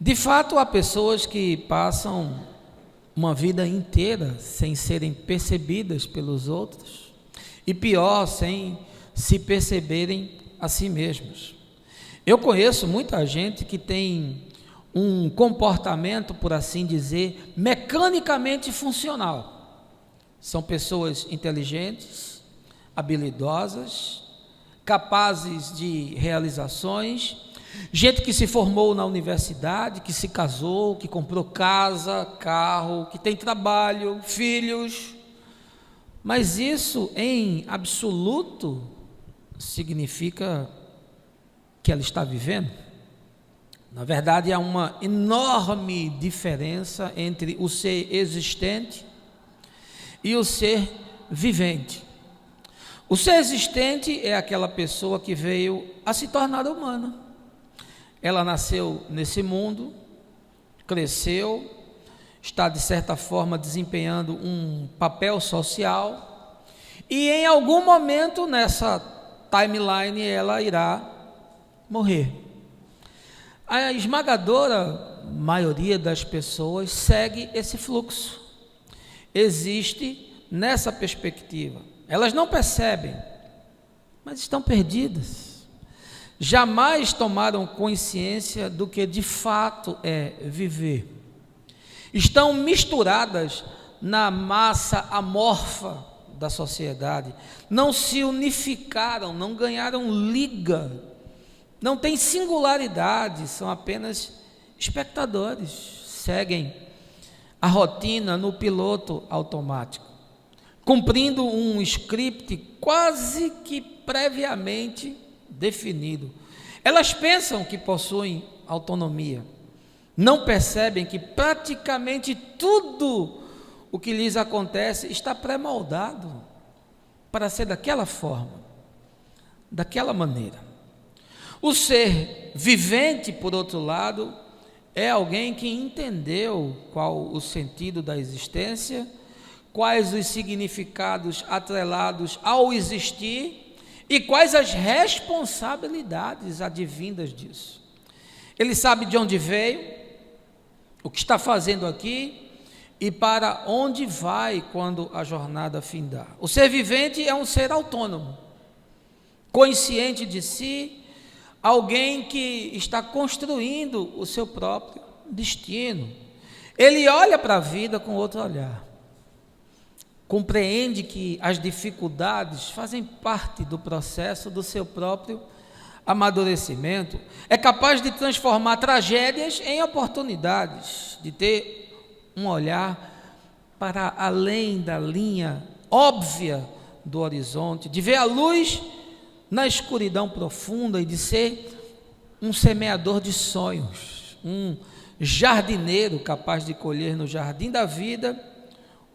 De fato, há pessoas que passam uma vida inteira sem serem percebidas pelos outros e, pior, sem se perceberem a si mesmos. Eu conheço muita gente que tem um comportamento, por assim dizer, mecanicamente funcional. São pessoas inteligentes, habilidosas, capazes de realizações, gente que se formou na universidade, que se casou, que comprou casa, carro, que tem trabalho, filhos, mas isso em absoluto significa que ela está vivendo? Na verdade, há uma enorme diferença entre o ser existente e o ser vivente. O ser existente é aquela pessoa que veio a se tornar humana. Ela nasceu nesse mundo, cresceu, está de certa forma desempenhando um papel social e em algum momento nessa timeline ela irá morrer. A esmagadora maioria das pessoas segue esse fluxo, existe nessa perspectiva. Elas não percebem, mas estão perdidas. Jamais tomaram consciência do que de fato é viver. Estão misturadas na massa amorfa da sociedade, não se unificaram, não ganharam liga, não têm singularidade, são apenas espectadores, seguem a rotina no piloto automático, cumprindo um script quase que previamente definido. Elas pensam que possuem autonomia, não percebem que praticamente tudo o que lhes acontece está pré-moldado para ser daquela forma, daquela maneira. O ser vivente, por outro lado, é alguém que entendeu qual o sentido da existência, quais os significados atrelados ao existir e quais as responsabilidades advindas disso. Ele sabe de onde veio, o que está fazendo aqui e para onde vai quando a jornada findar. O ser vivente é um ser autônomo, consciente de si, alguém que está construindo o seu próprio destino. Ele olha para a vida com outro olhar, compreende que as dificuldades fazem parte do processo do seu próprio amadurecimento, é capaz de transformar tragédias em oportunidades, de ter um olhar para além da linha óbvia do horizonte, de ver a luz na escuridão profunda e de ser um semeador de sonhos, um jardineiro capaz de colher no jardim da vida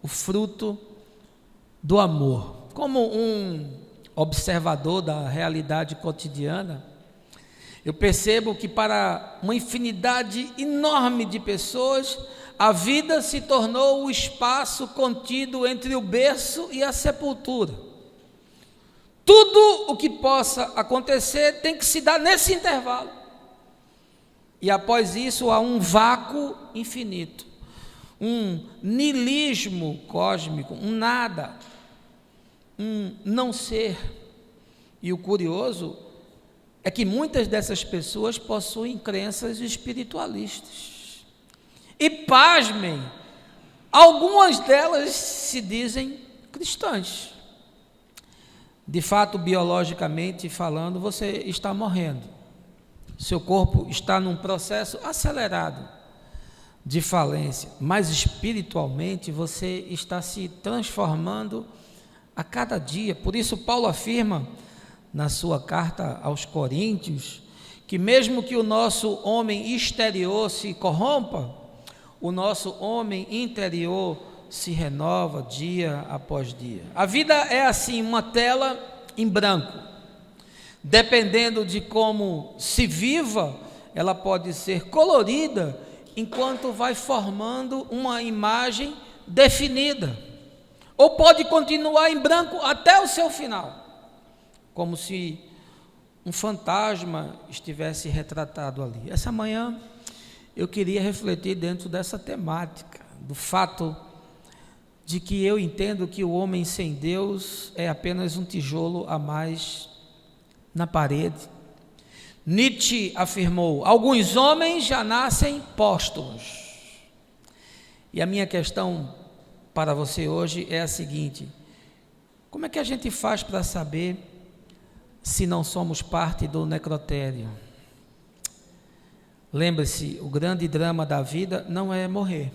o fruto do amor. Como um observador da realidade cotidiana, eu percebo que para uma infinidade enorme de pessoas, a vida se tornou o espaço contido entre o berço e a sepultura. Tudo o que possa acontecer tem que se dar nesse intervalo. E após isso há um vácuo infinito, um niilismo cósmico, um nada, um não ser. E o curioso é que muitas dessas pessoas possuem crenças espiritualistas. E pasmem, algumas delas se dizem cristãs. De fato, biologicamente falando, você está morrendo. Seu corpo está num processo acelerado de falência, mas espiritualmente você está se transformando a cada dia. Por isso Paulo afirma na sua carta aos Coríntios que mesmo que o nosso homem exterior se corrompa, o nosso homem interior se renova dia após dia. A vida é assim, uma tela em branco. Dependendo de como se viva, ela pode ser colorida enquanto vai formando uma imagem definida, ou pode continuar em branco até o seu final, como se um fantasma estivesse retratado ali. Essa manhã eu queria refletir dentro dessa temática, do fato de que eu entendo que o homem sem Deus é apenas um tijolo a mais na parede. Nietzsche afirmou: alguns homens já nascem póstumos. E a minha questão para você hoje é a seguinte: como é que a gente faz para saber se não somos parte do necrotério? Lembre-se, o grande drama da vida não é morrer,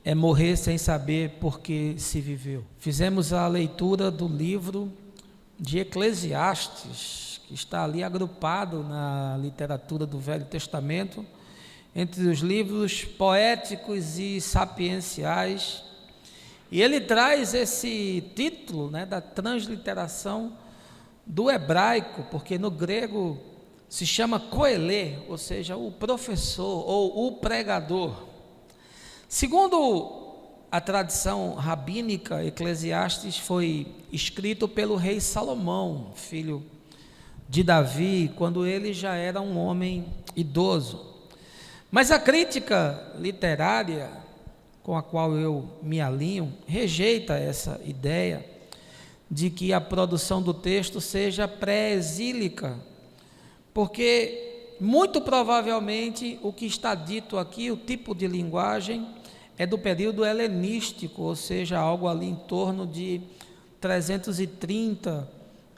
é morrer sem saber por que se viveu. Fizemos a leitura do livro de Eclesiastes, que está ali agrupado na literatura do Velho Testamento, entre os livros poéticos e sapienciais, e ele traz esse título, da transliteração do hebraico, porque no grego se chama koelê, ou seja, o professor ou o pregador. Segundo a tradição rabínica, Eclesiastes foi escrito pelo rei Salomão, filho de Davi, quando ele já era um homem idoso. Mas a crítica literária com a qual eu me alinho rejeita essa ideia de que a produção do texto seja pré-exílica, porque muito provavelmente o que está dito aqui, o tipo de linguagem, é do período helenístico, ou seja, algo ali em torno de 330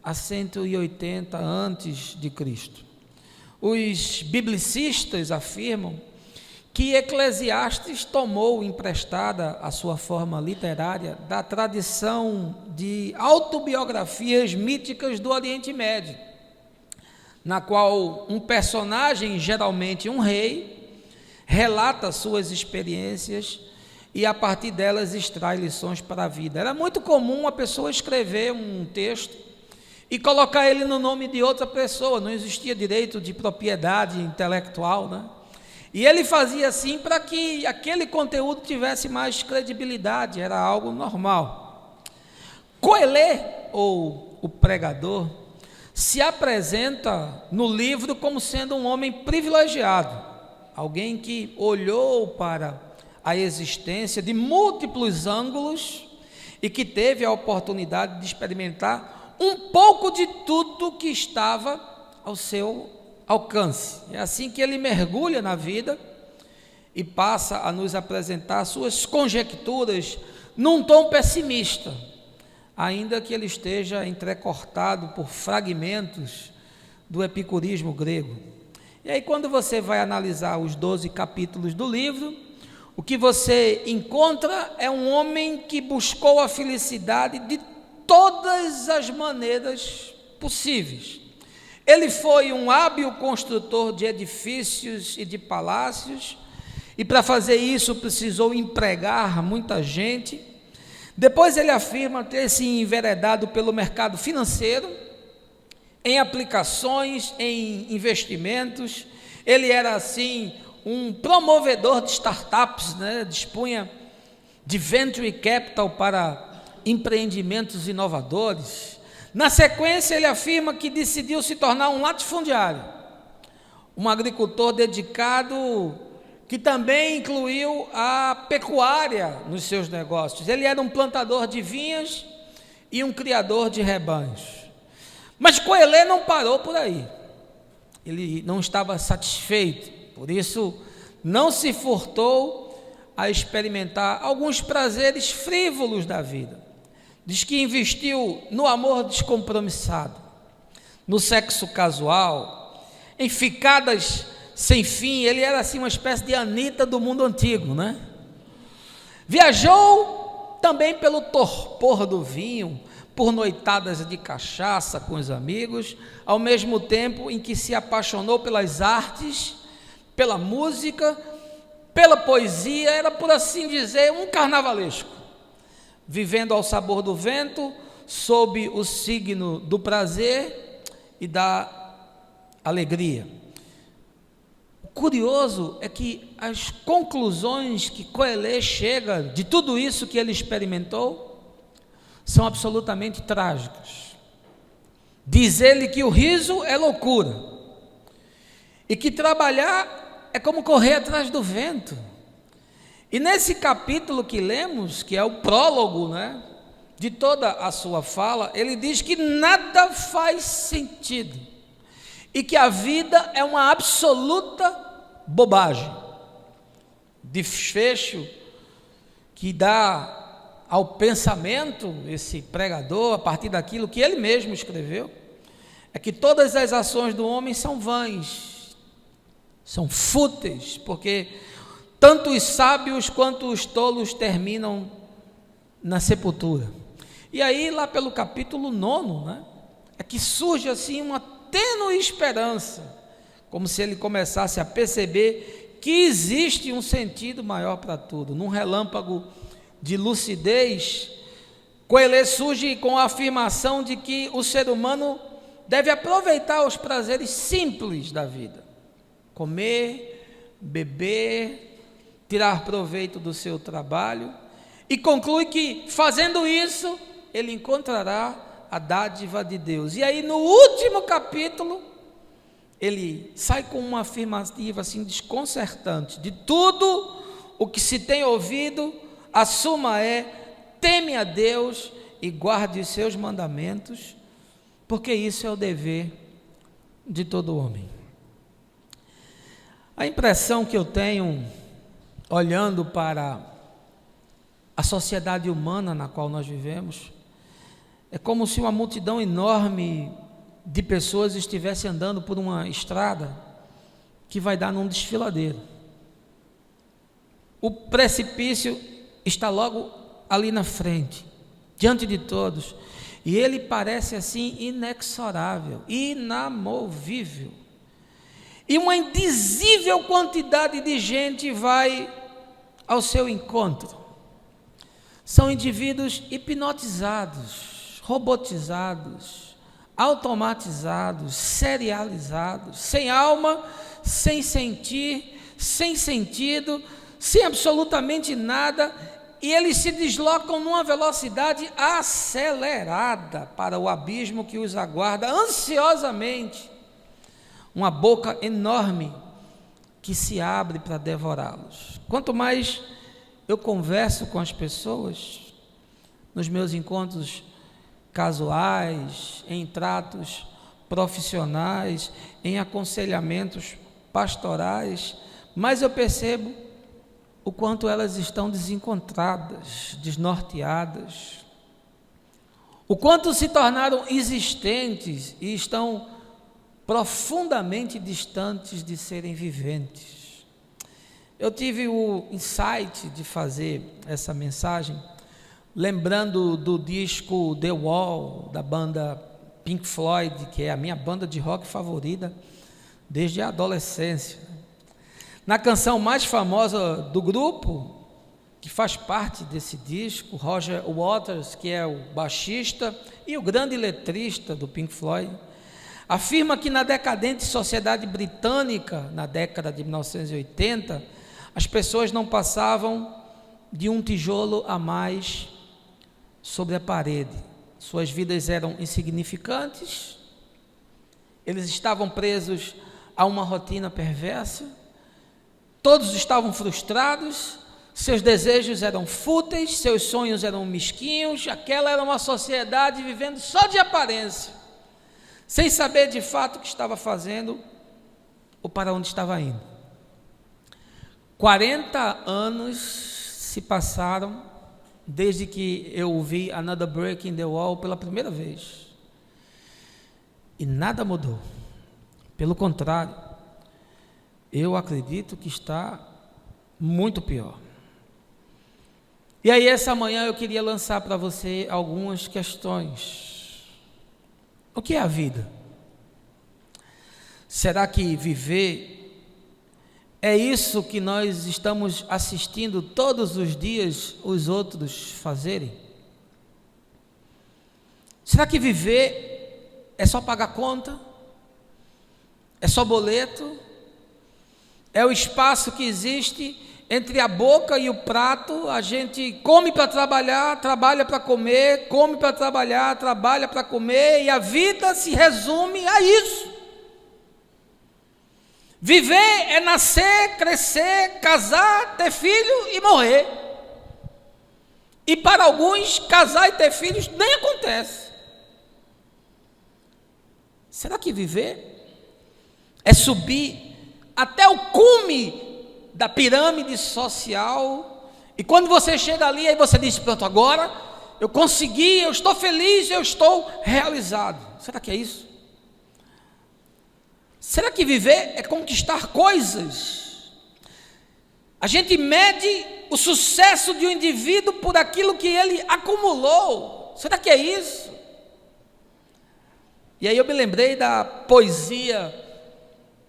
a 180 antes de Cristo. Os biblicistas afirmam que Eclesiastes tomou emprestada a sua forma literária da tradição de autobiografias míticas do Oriente Médio, na qual um personagem, geralmente um rei, relata suas experiências e a partir delas extrai lições para a vida. Era muito comum a pessoa escrever um texto e colocar ele no nome de outra pessoa, não existia direito de propriedade intelectual, E ele fazia assim para que aquele conteúdo tivesse mais credibilidade, era algo normal. Koelê, ou o pregador, se apresenta no livro como sendo um homem privilegiado, alguém que olhou para a existência de múltiplos ângulos e que teve a oportunidade de experimentar um pouco de tudo que estava ao seu alcance. É assim que ele mergulha na vida e passa a nos apresentar suas conjecturas num tom pessimista, ainda que ele esteja entrecortado por fragmentos do epicurismo grego. E aí, quando você vai analisar os 12 capítulos do livro, o que você encontra é um homem que buscou a felicidade de todas as maneiras possíveis. Ele foi um hábil construtor de edifícios e de palácios, e para fazer isso precisou empregar muita gente. Depois ele afirma ter se enveredado pelo mercado financeiro, em aplicações, em investimentos. Ele era assim um promovedor de startups, dispunha de venture capital para empreendimentos inovadores. Na sequência, ele afirma que decidiu se tornar um latifundiário, um agricultor dedicado, que também incluiu a pecuária nos seus negócios. Ele era um plantador de vinhas e um criador de rebanhos. Mas Koelê não parou por aí. Ele não estava satisfeito, por isso não se furtou a experimentar alguns prazeres frívolos da vida. Diz que investiu no amor descompromissado, no sexo casual, em ficadas sem fim. Ele era assim uma espécie de Anitta do mundo antigo, Viajou também pelo torpor do vinho, por noitadas de cachaça com os amigos, ao mesmo tempo em que se apaixonou pelas artes, pela música, pela poesia. Era, por assim dizer, um carnavalesco, vivendo ao sabor do vento, sob o signo do prazer e da alegria. O curioso é que as conclusões que Koelê chega de tudo isso que ele experimentou são absolutamente trágicas. Diz ele que o riso é loucura e que trabalhar é como correr atrás do vento. E nesse capítulo que lemos, que é o prólogo, né, de toda a sua fala, ele diz que nada faz sentido e que a vida é uma absoluta bobagem. Desfecho que dá ao pensamento esse pregador, a partir daquilo que ele mesmo escreveu, é que todas as ações do homem são vãs, são fúteis, porque tanto os sábios quanto os tolos terminam na sepultura. E aí, lá pelo capítulo 9, né, é que surge assim uma tênue esperança, como se ele começasse a perceber que existe um sentido maior para tudo. Num relâmpago de lucidez, Coelho surge com a afirmação de que o ser humano deve aproveitar os prazeres simples da vida: comer, beber, tirar proveito do seu trabalho, e conclui que, fazendo isso, ele encontrará a dádiva de Deus. E aí, no último capítulo, ele sai com uma afirmativa assim desconcertante: de tudo o que se tem ouvido, a suma é: teme a Deus e guarde os seus mandamentos, porque isso é o dever de todo homem. A impressão que eu tenho, olhando para a sociedade humana na qual nós vivemos, é como se uma multidão enorme de pessoas estivesse andando por uma estrada que vai dar num desfiladeiro. O precipício está logo ali na frente, diante de todos, e ele parece assim inexorável, inamovível. E uma indizível quantidade de gente vai ao seu encontro. São indivíduos hipnotizados, robotizados, automatizados, serializados, sem alma, sem sentir, sem sentido, sem absolutamente nada, e eles se deslocam numa velocidade acelerada para o abismo que os aguarda ansiosamente. Uma boca enorme que se abre para devorá-los. Quanto mais eu converso com as pessoas, nos meus encontros casuais, em tratos profissionais, em aconselhamentos pastorais, mais eu percebo o quanto elas estão desencontradas, desnorteadas, o quanto se tornaram existentes e estão profundamente distantes de serem viventes. Eu tive o insight de fazer essa mensagem lembrando do disco The Wall, da banda Pink Floyd, que é a minha banda de rock favorita desde a adolescência. Na canção mais famosa do grupo, que faz parte desse disco, Roger Waters, que é o baixista e o grande letrista do Pink Floyd, afirma que na decadente sociedade britânica, na década de 1980, as pessoas não passavam de um tijolo a mais sobre a parede. Suas vidas eram insignificantes, eles estavam presos a uma rotina perversa, todos estavam frustrados, seus desejos eram fúteis, seus sonhos eram mesquinhos. Aquela era uma sociedade vivendo só de aparência, sem saber de fato o que estava fazendo ou para onde estava indo. 40 anos se passaram desde que eu ouvi Another Break in the Wall pela primeira vez, e nada mudou. Pelo contrário, eu acredito que está muito pior. E aí, essa manhã eu queria lançar para você algumas questões. O que é a vida? Será que viver é isso que nós estamos assistindo todos os dias os outros fazerem? Será que viver é só pagar conta? É só boleto? É o espaço que existe entre a boca e o prato? A gente come para trabalhar, trabalha para comer, come para trabalhar, trabalha para comer, e a vida se resume a isso. Viver é nascer, crescer, casar, ter filho e morrer. E para alguns, casar e ter filhos nem acontece. Será que viver é subir até o cume da pirâmide social? E quando você chega ali, aí você diz: pronto, agora eu consegui, eu estou feliz, eu estou realizado. Será que é isso? Será que viver é conquistar coisas? A gente mede o sucesso de um indivíduo por aquilo que ele acumulou. Será que é isso? E aí eu me lembrei da poesia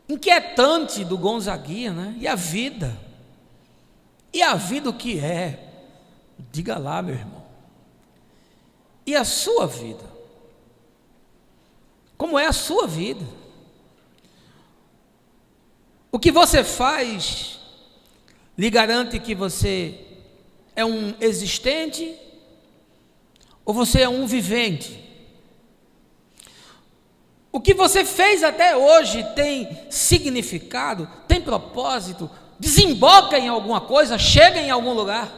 inquietante do Gonzaguinha, né? E a vida? E a vida o que é? Diga lá, meu irmão. E a sua vida? Como é a sua vida? O que você faz lhe garante que você é um existente ou você é um vivente? O que você fez até hoje tem significado, tem propósito, desemboca em alguma coisa, chega em algum lugar?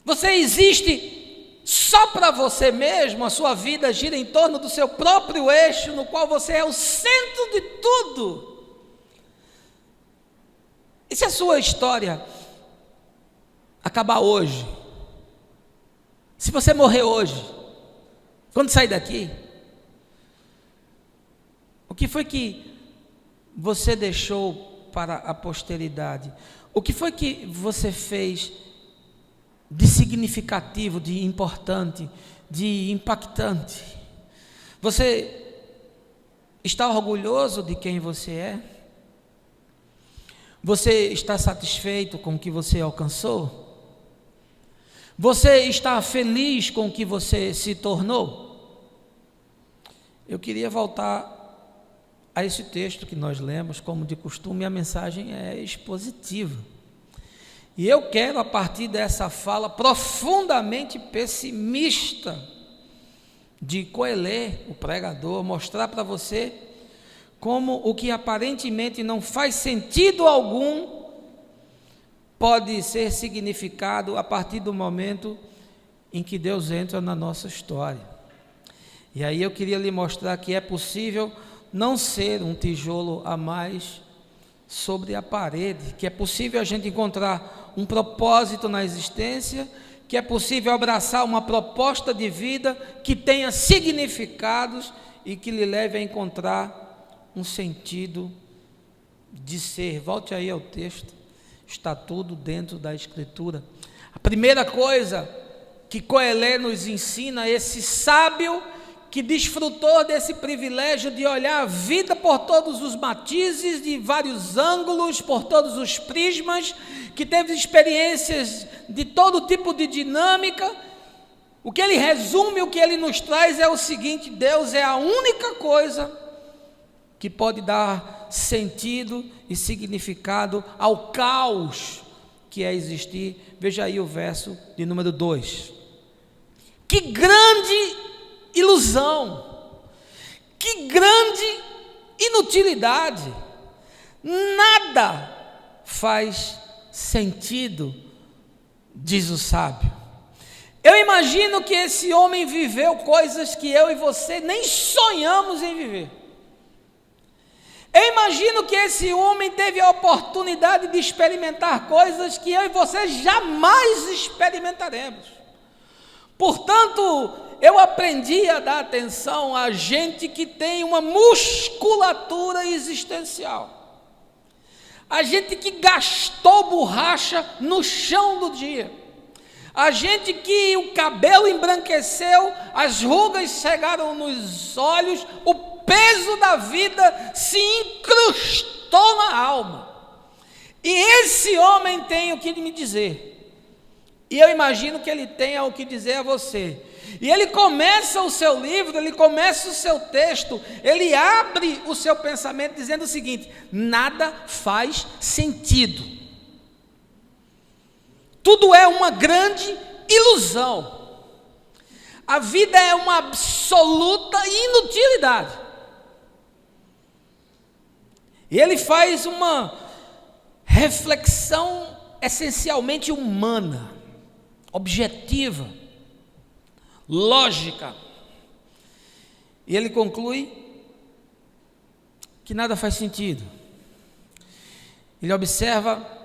Você existe só para você mesmo? A sua vida gira em torno do seu próprio eixo, no qual você é o centro de tudo? E se a sua história acabar hoje? Se você morrer hoje, quando sair daqui, o que foi que você deixou para a posteridade? O que foi que você fez de significativo, de importante, de impactante? Você está orgulhoso de quem você é? Você está satisfeito com o que você alcançou? Você está feliz com o que você se tornou? Eu queria voltar a esse texto que nós lemos. Como de costume, a mensagem é expositiva. E eu quero, a partir dessa fala profundamente pessimista de Coelho, o pregador, mostrar para você como o que aparentemente não faz sentido algum pode ser significado a partir do momento em que Deus entra na nossa história. E aí eu queria lhe mostrar que é possível não ser um tijolo a mais sobre a parede, que é possível a gente encontrar um propósito na existência, que é possível abraçar uma proposta de vida que tenha significados e que lhe leve a encontrar um sentido de ser. Volte aí ao texto, está tudo dentro da Escritura. A primeira coisa que Coelho nos ensina, esse sábio que desfrutou desse privilégio de olhar a vida por todos os matizes, de vários ângulos, por todos os prismas, que teve experiências de todo tipo de dinâmica, o que ele resume, o que ele nos traz é o seguinte: Deus é a única coisa que pode dar sentido e significado ao caos que é existir. Veja aí o verso de número 2. Que grande ilusão, que grande inutilidade, nada faz sentido, diz o sábio. Eu imagino que esse homem viveu coisas que eu e você nem sonhamos em viver. Eu imagino que esse homem teve a oportunidade de experimentar coisas que eu e você jamais experimentaremos. Portanto, eu aprendi a dar atenção a gente que tem uma musculatura existencial, a gente que gastou borracha no chão do dia, a gente que o cabelo embranqueceu, as rugas chegaram nos olhos, o peso da vida se incrustou na alma. E esse homem tem o que me dizer, e eu imagino que ele tenha o que dizer a você. E ele começa o seu livro, ele começa o seu texto, ele abre o seu pensamento dizendo o seguinte: nada faz sentido, tudo é uma grande ilusão, a vida é uma absoluta inutilidade. E ele faz uma reflexão essencialmente humana, objetiva, lógica. E ele conclui que nada faz sentido. Ele observa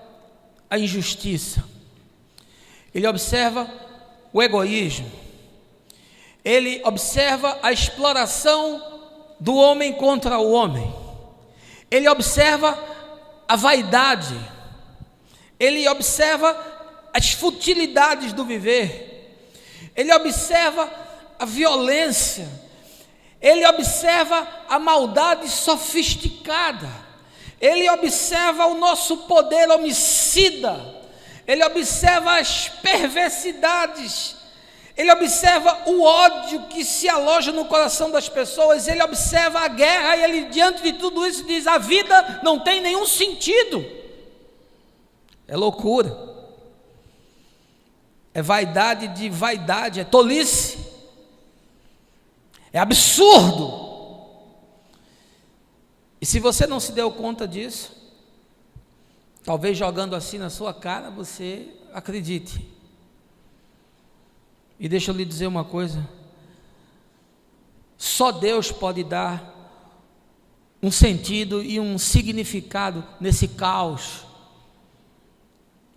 a injustiça, ele observa o egoísmo, ele observa a exploração do homem contra o homem, ele observa a vaidade, ele observa as futilidades do viver, ele observa a violência, ele observa a maldade sofisticada, ele observa o nosso poder homicida, ele observa as perversidades, ele observa o ódio que se aloja no coração das pessoas, ele observa a guerra, e ele, diante de tudo isso, diz: a vida não tem nenhum sentido, é loucura, é vaidade de vaidade, é tolice, é absurdo. E se você não se deu conta disso, talvez jogando assim na sua cara, você acredite. E deixa eu lhe dizer uma coisa: só Deus pode dar um sentido e um significado nesse caos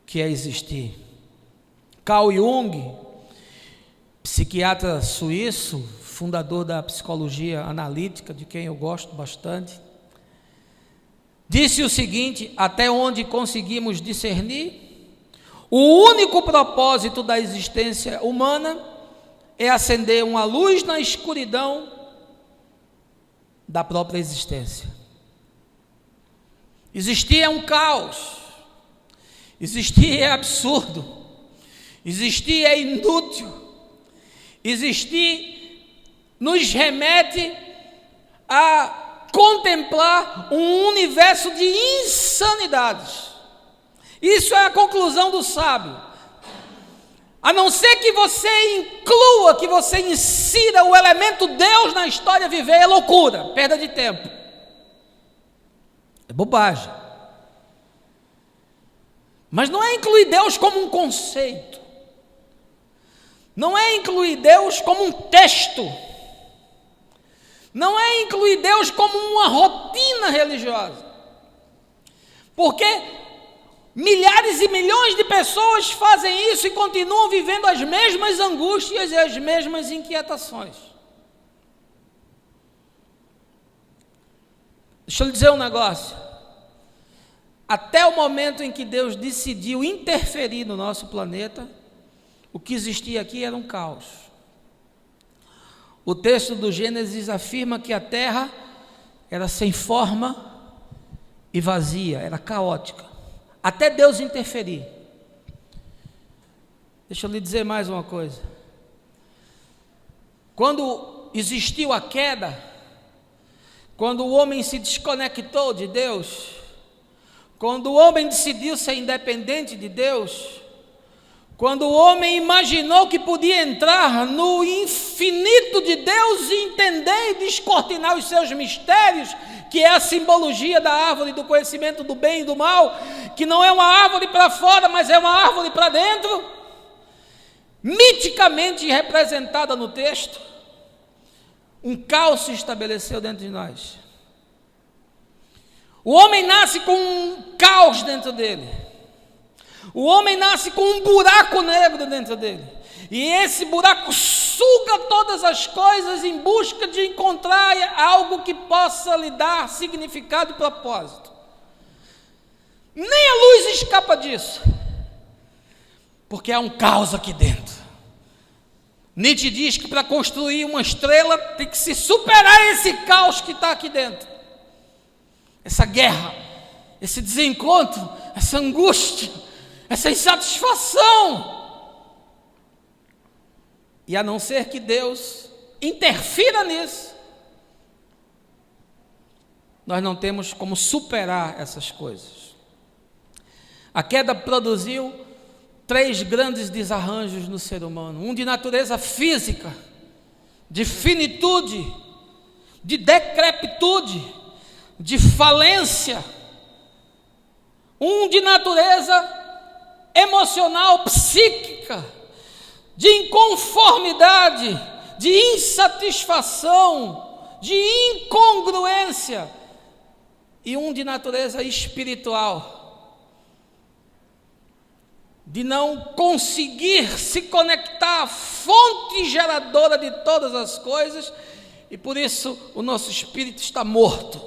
que é existir. Carl Jung, psiquiatra suíço, fundador da psicologia analítica, de quem eu gosto bastante, disse o seguinte: até onde conseguimos discernir, o único propósito da existência humana é acender uma luz na escuridão da própria existência. Existir é um caos, existir é absurdo, existir é inútil, existir nos remete a contemplar um universo de insanidades. Isso é a conclusão do sábio. A não ser que você inclua, que você insira o elemento Deus na história, viver é loucura, perda de tempo, é bobagem. Mas não é incluir Deus como um conceito, não é incluir Deus como um texto, não é incluir Deus como uma rotina religiosa, porque milhares e milhões de pessoas fazem isso e continuam vivendo as mesmas angústias e as mesmas inquietações. Deixa eu lhe dizer um negócio: até o momento em que Deus decidiu interferir no nosso planeta, o que existia aqui era um caos. O texto do Gênesis afirma que a terra era sem forma e vazia, era caótica, até Deus interferir. Deixa eu lhe dizer mais uma coisa: quando existiu a queda, quando o homem se desconectou de Deus, quando o homem decidiu ser independente de Deus, quando o homem imaginou que podia entrar no infinito de Deus e entender e descortinar os seus mistérios, que é a simbologia da árvore do conhecimento do bem e do mal, que não é uma árvore para fora, mas é uma árvore para dentro, miticamente representada no texto, um caos se estabeleceu dentro de nós. O homem nasce com um caos dentro dele, o homem nasce com um buraco negro dentro dele, e esse buraco suga todas as coisas em busca de encontrar algo que possa lhe dar significado e propósito. Nem a luz escapa disso, porque há um caos aqui dentro. Nietzsche diz que para construir uma estrela tem que se superar esse caos que está aqui dentro, essa guerra, esse desencontro, essa angústia, essa insatisfação. E a não ser que Deus interfira nisso, nós não temos como superar essas coisas. A queda produziu 3 grandes desarranjos no ser humano: um de natureza física, de finitude, de decrepitude, de falência, um de natureza emocional, psíquica, de inconformidade, de insatisfação, de incongruência, e um de natureza espiritual, de não conseguir se conectar à fonte geradora de todas as coisas, e por isso o nosso espírito está morto.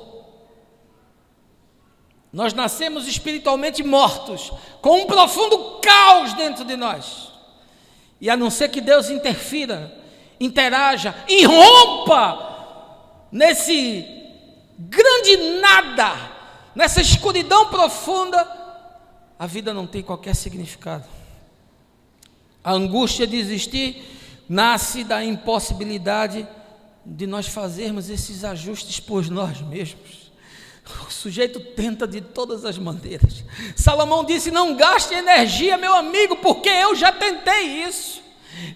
Nós nascemos espiritualmente mortos, com um profundo caos dentro de nós, e a não ser que Deus interfira, interaja e rompa nesse grande nada, nessa escuridão profunda, a vida não tem qualquer significado. A angústia de existir nasce da impossibilidade de nós fazermos esses ajustes por nós mesmos. O sujeito tenta de todas as maneiras. Salomão disse: não gaste energia, meu amigo, porque eu já tentei isso.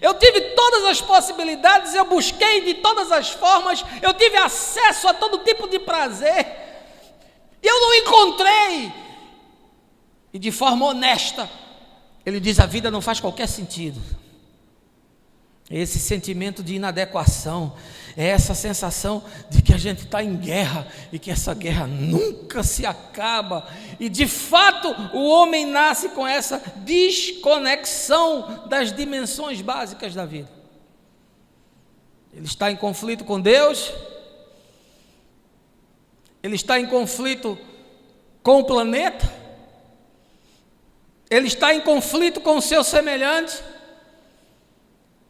Eu tive todas as possibilidades, eu busquei de todas as formas, eu tive acesso a todo tipo de prazer, e eu não encontrei. E de forma honesta, ele diz: a vida não faz qualquer sentido. Esse sentimento de inadequação, é essa sensação de que a gente está em guerra, e que essa guerra nunca se acaba, e de fato o homem nasce com essa desconexão das dimensões básicas da vida. Ele está em conflito com Deus, ele está em conflito com o planeta, ele está em conflito com o seu semelhante,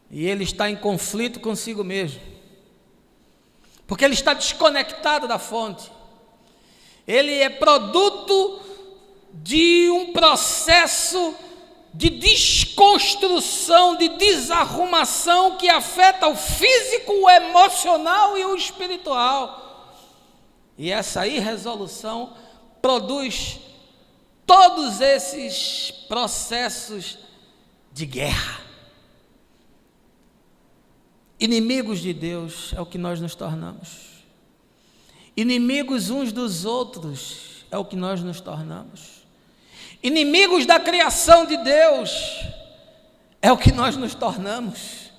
e ele está em conflito consigo mesmo, porque ele está desconectado da fonte. Ele é produto de um processo de desconstrução, de desarrumação que afeta o físico, o emocional e o espiritual, e essa irresolução produz todos esses processos de guerra. Inimigos de Deus é o que nós nos tornamos. Inimigos uns dos outros é o que nós nos tornamos. Inimigos da criação de Deus é o que nós nos tornamos.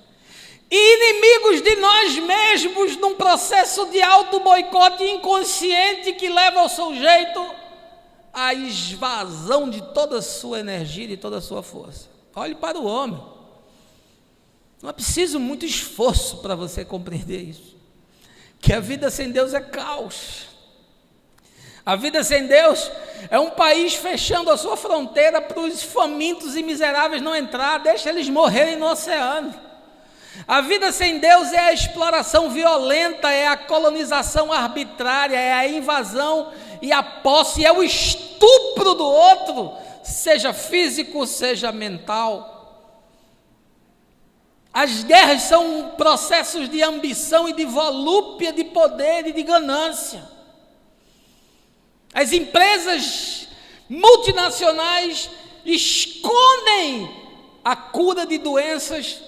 E inimigos de nós mesmos, num processo de auto-boicote inconsciente que leva o sujeito a esvasão de toda a sua energia e de toda a sua força. Olhe para o homem. Não é preciso muito esforço para você compreender isso, que a vida sem Deus é caos. A vida sem Deus é um país fechando a sua fronteira para os famintos e miseráveis não entrar, deixa eles morrerem no oceano. A vida sem Deus é a exploração violenta, é a colonização arbitrária, é a invasão e a posse, é o estupro do outro, seja físico, seja mental. As guerras são processos de ambição e de volúpia, de poder e de ganância. As empresas multinacionais escondem a cura de doenças,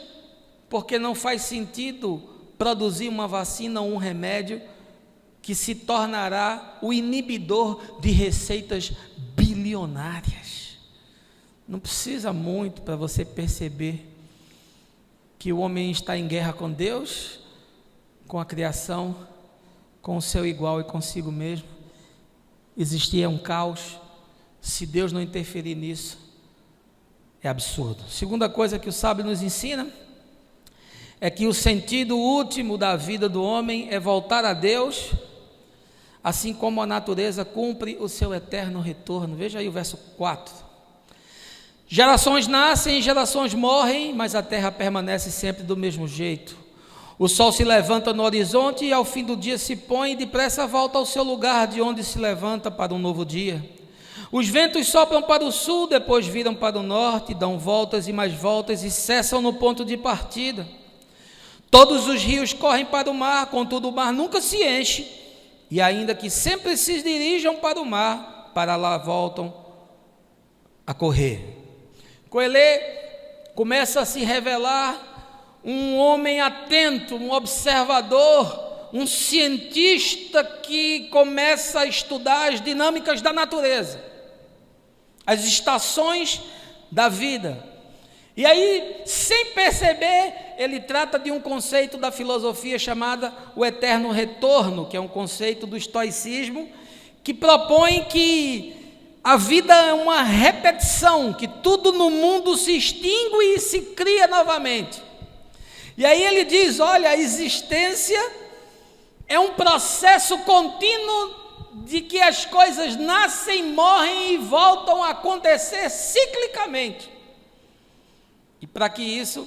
porque não faz sentido produzir uma vacina ou um remédio que se tornará o inibidor de receitas bilionárias. Não precisa muito para você perceber que o homem está em guerra com Deus, com a criação, com o seu igual e consigo mesmo. Existia um caos. Se Deus não interferir nisso, é absurdo. Segunda coisa que o sábio nos ensina é que o sentido último da vida do homem é voltar a Deus, assim como a natureza cumpre o seu eterno retorno. Veja aí o verso 4. Gerações nascem e gerações morrem, mas a terra permanece sempre do mesmo jeito. O sol se levanta no horizonte e ao fim do dia se põe e depressa volta ao seu lugar, de onde se levanta para um novo dia. Os ventos sopram para o sul, depois viram para o norte, dão voltas e mais voltas e cessam no ponto de partida. Todos os rios correm para o mar, contudo o mar nunca se enche, e ainda que sempre se dirijam para o mar, para lá voltam a correr. Coelho começa a se revelar um homem atento, um observador, um cientista que começa a estudar as dinâmicas da natureza, as estações da vida. E aí, sem perceber, ele trata de um conceito da filosofia chamada o eterno retorno, que é um conceito do estoicismo, que propõe que a vida é uma repetição, que tudo no mundo se extingue e se cria novamente. E aí ele diz, olha, a existência é um processo contínuo de que as coisas nascem, morrem e voltam a acontecer ciclicamente. E para que isso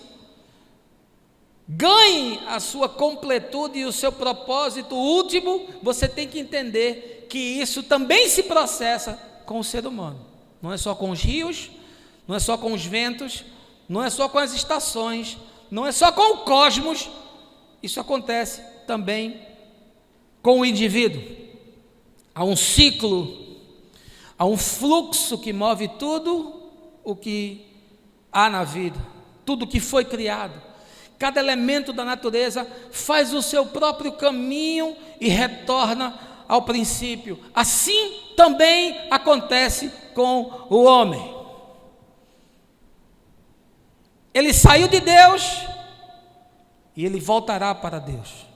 ganhe a sua completude e o seu propósito último, você tem que entender que isso também se processa com o ser humano. Não é só com os rios, não é só com os ventos, não é só com as estações, não é só com o cosmos, isso acontece também com o indivíduo. Há um ciclo, há um fluxo que move tudo o que há na vida, tudo que foi criado. Cada elemento da natureza faz o seu próprio caminho e retorna ao princípio. Assim também acontece com o homem. Ele saiu de Deus e ele voltará para Deus.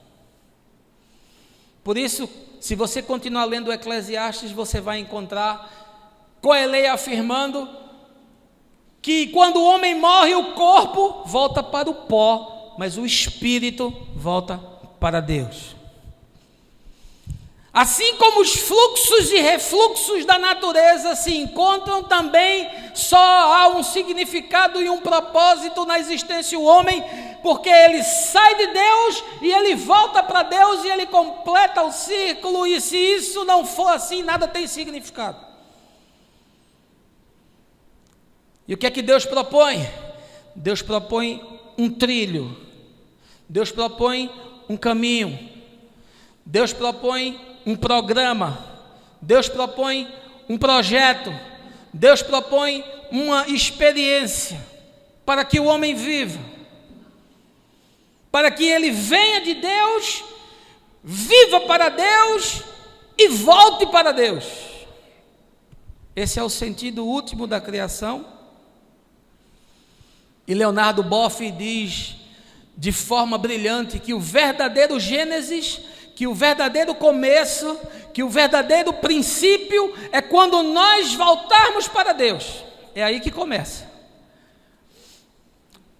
Por isso, se você continuar lendo o Eclesiastes, você vai encontrar Coelho afirmando que quando o homem morre, o corpo volta para o pó, mas o espírito volta para Deus. Assim como os fluxos e refluxos da natureza se encontram, também só há um significado e um propósito na existência do homem, porque ele sai de Deus e ele volta para Deus e ele completa o círculo, e se isso não for assim, nada tem significado. E o que é que Deus propõe? Deus propõe um trilho, Deus propõe um caminho, Deus propõe um programa, Deus propõe um projeto, Deus propõe uma experiência para que o homem viva, para que ele venha de Deus, viva para Deus e volte para Deus. Esse é o sentido último da criação. E Leonardo Boff diz de forma brilhante que o verdadeiro Gênesis, que o verdadeiro começo, que o verdadeiro princípio é quando nós voltarmos para Deus. É aí que começa.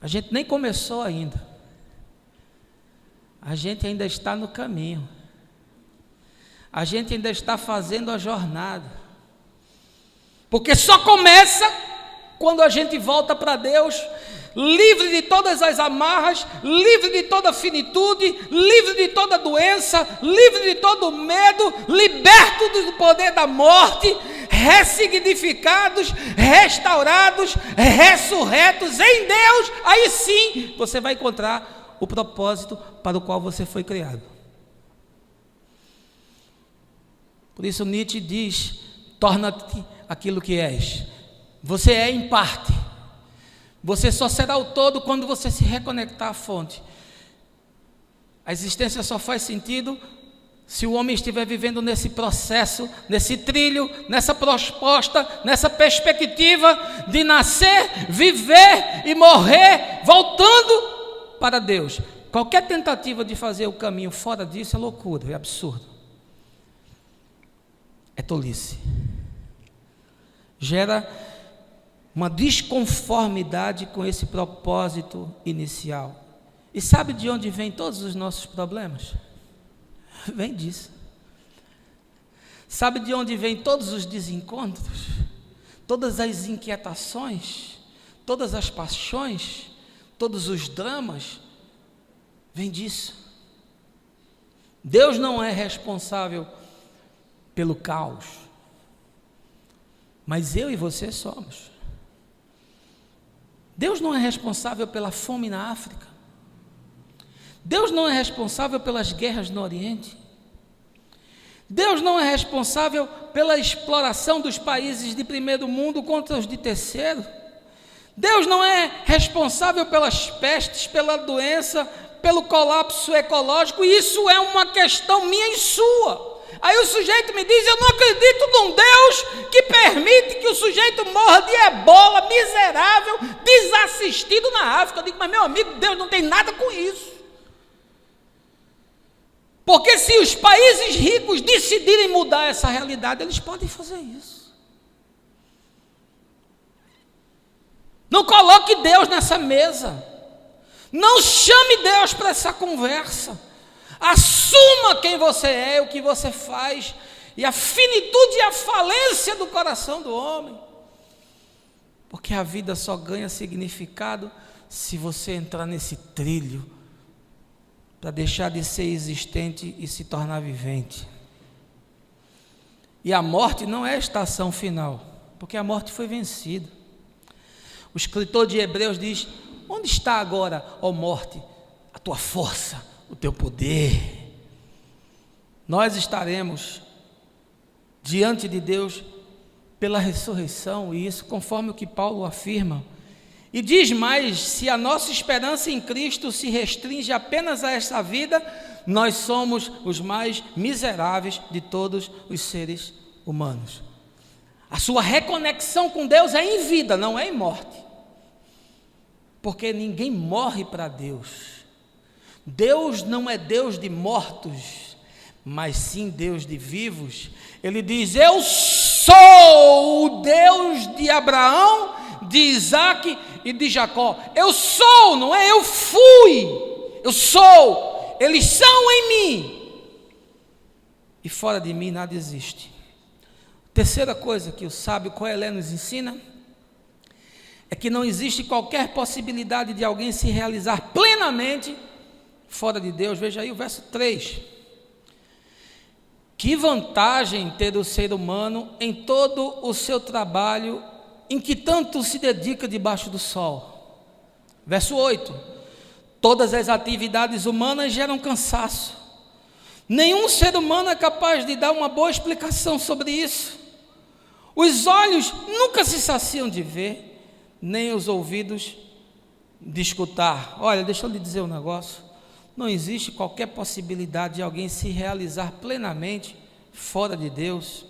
A gente nem começou ainda. A gente ainda está no caminho. A gente ainda está fazendo a jornada. Porque só começa quando a gente volta para Deus, livre de todas as amarras, livre de toda finitude, livre de toda doença, livre de todo medo, liberto do poder da morte, ressignificados, restaurados, ressurretos em Deus. Aí sim você vai encontrar o propósito para o qual você foi criado. Por isso Nietzsche diz: torna-te aquilo que és. Você é em parte. Você só será o todo quando você se reconectar à fonte. A existência só faz sentido se o homem estiver vivendo nesse processo, nesse trilho, nessa proposta, nessa perspectiva de nascer, viver e morrer, voltando para Deus. Qualquer tentativa de fazer o caminho fora disso é loucura, é absurdo. É tolice. Gera uma desconformidade com esse propósito inicial. E sabe de onde vêm todos os nossos problemas? Vem disso. Sabe de onde vêm todos os desencontros? Todas as inquietações? Todas as paixões? Todos os dramas? Vem disso. Deus não é responsável pelo caos, mas eu e você somos. Deus não é responsável pela fome na África. Deus não é responsável pelas guerras no Oriente. Deus não é responsável pela exploração dos países de primeiro mundo contra os de terceiro. Deus não é responsável pelas pestes, pela doença, pelo colapso ecológico, e isso é uma questão minha e sua. Aí o sujeito me diz: eu não acredito num Deus que permite que o sujeito morra de ebola, miserável, desassistido na África. Eu digo: mas meu amigo, Deus não tem nada com isso. Porque se os países ricos decidirem mudar essa realidade, eles podem fazer isso. Não coloque Deus nessa mesa. Não chame Deus para essa conversa. Assuma quem você é, o que você faz, e a finitude e a falência do coração do homem. Porque a vida só ganha significado se você entrar nesse trilho, para deixar de ser existente e se tornar vivente. E a morte não é a estação final, porque a morte foi vencida. O escritor de Hebreus diz: onde está agora, ó morte, a tua força, o teu poder? Nós estaremos diante de Deus pela ressurreição, e isso conforme o que Paulo afirma. E diz mais: se a nossa esperança em Cristo se restringe apenas a esta vida, nós somos os mais miseráveis de todos os seres humanos. A sua reconexão com Deus é em vida, não é em morte. Porque ninguém morre para Deus. Deus não é Deus de mortos, mas sim Deus de vivos. Ele diz: eu sou o Deus de Abraão, de Isaac e de Jacó. Eu sou, não é eu fui. Eu sou. Eles são em mim. E fora de mim nada existe. Terceira coisa que o sábio Coelho nos ensina é que não existe qualquer possibilidade de alguém se realizar plenamente fora de Deus. Veja aí o verso 3. Que vantagem ter o ser humano em todo o seu trabalho, em que tanto se dedica debaixo do sol. Verso 8. Todas as atividades humanas geram cansaço. Nenhum ser humano é capaz de dar uma boa explicação sobre isso. Os olhos nunca se saciam de ver, nem os ouvidos de escutar. Olha, deixa eu lhe dizer um negócio. Não existe qualquer possibilidade de alguém se realizar plenamente fora de Deus.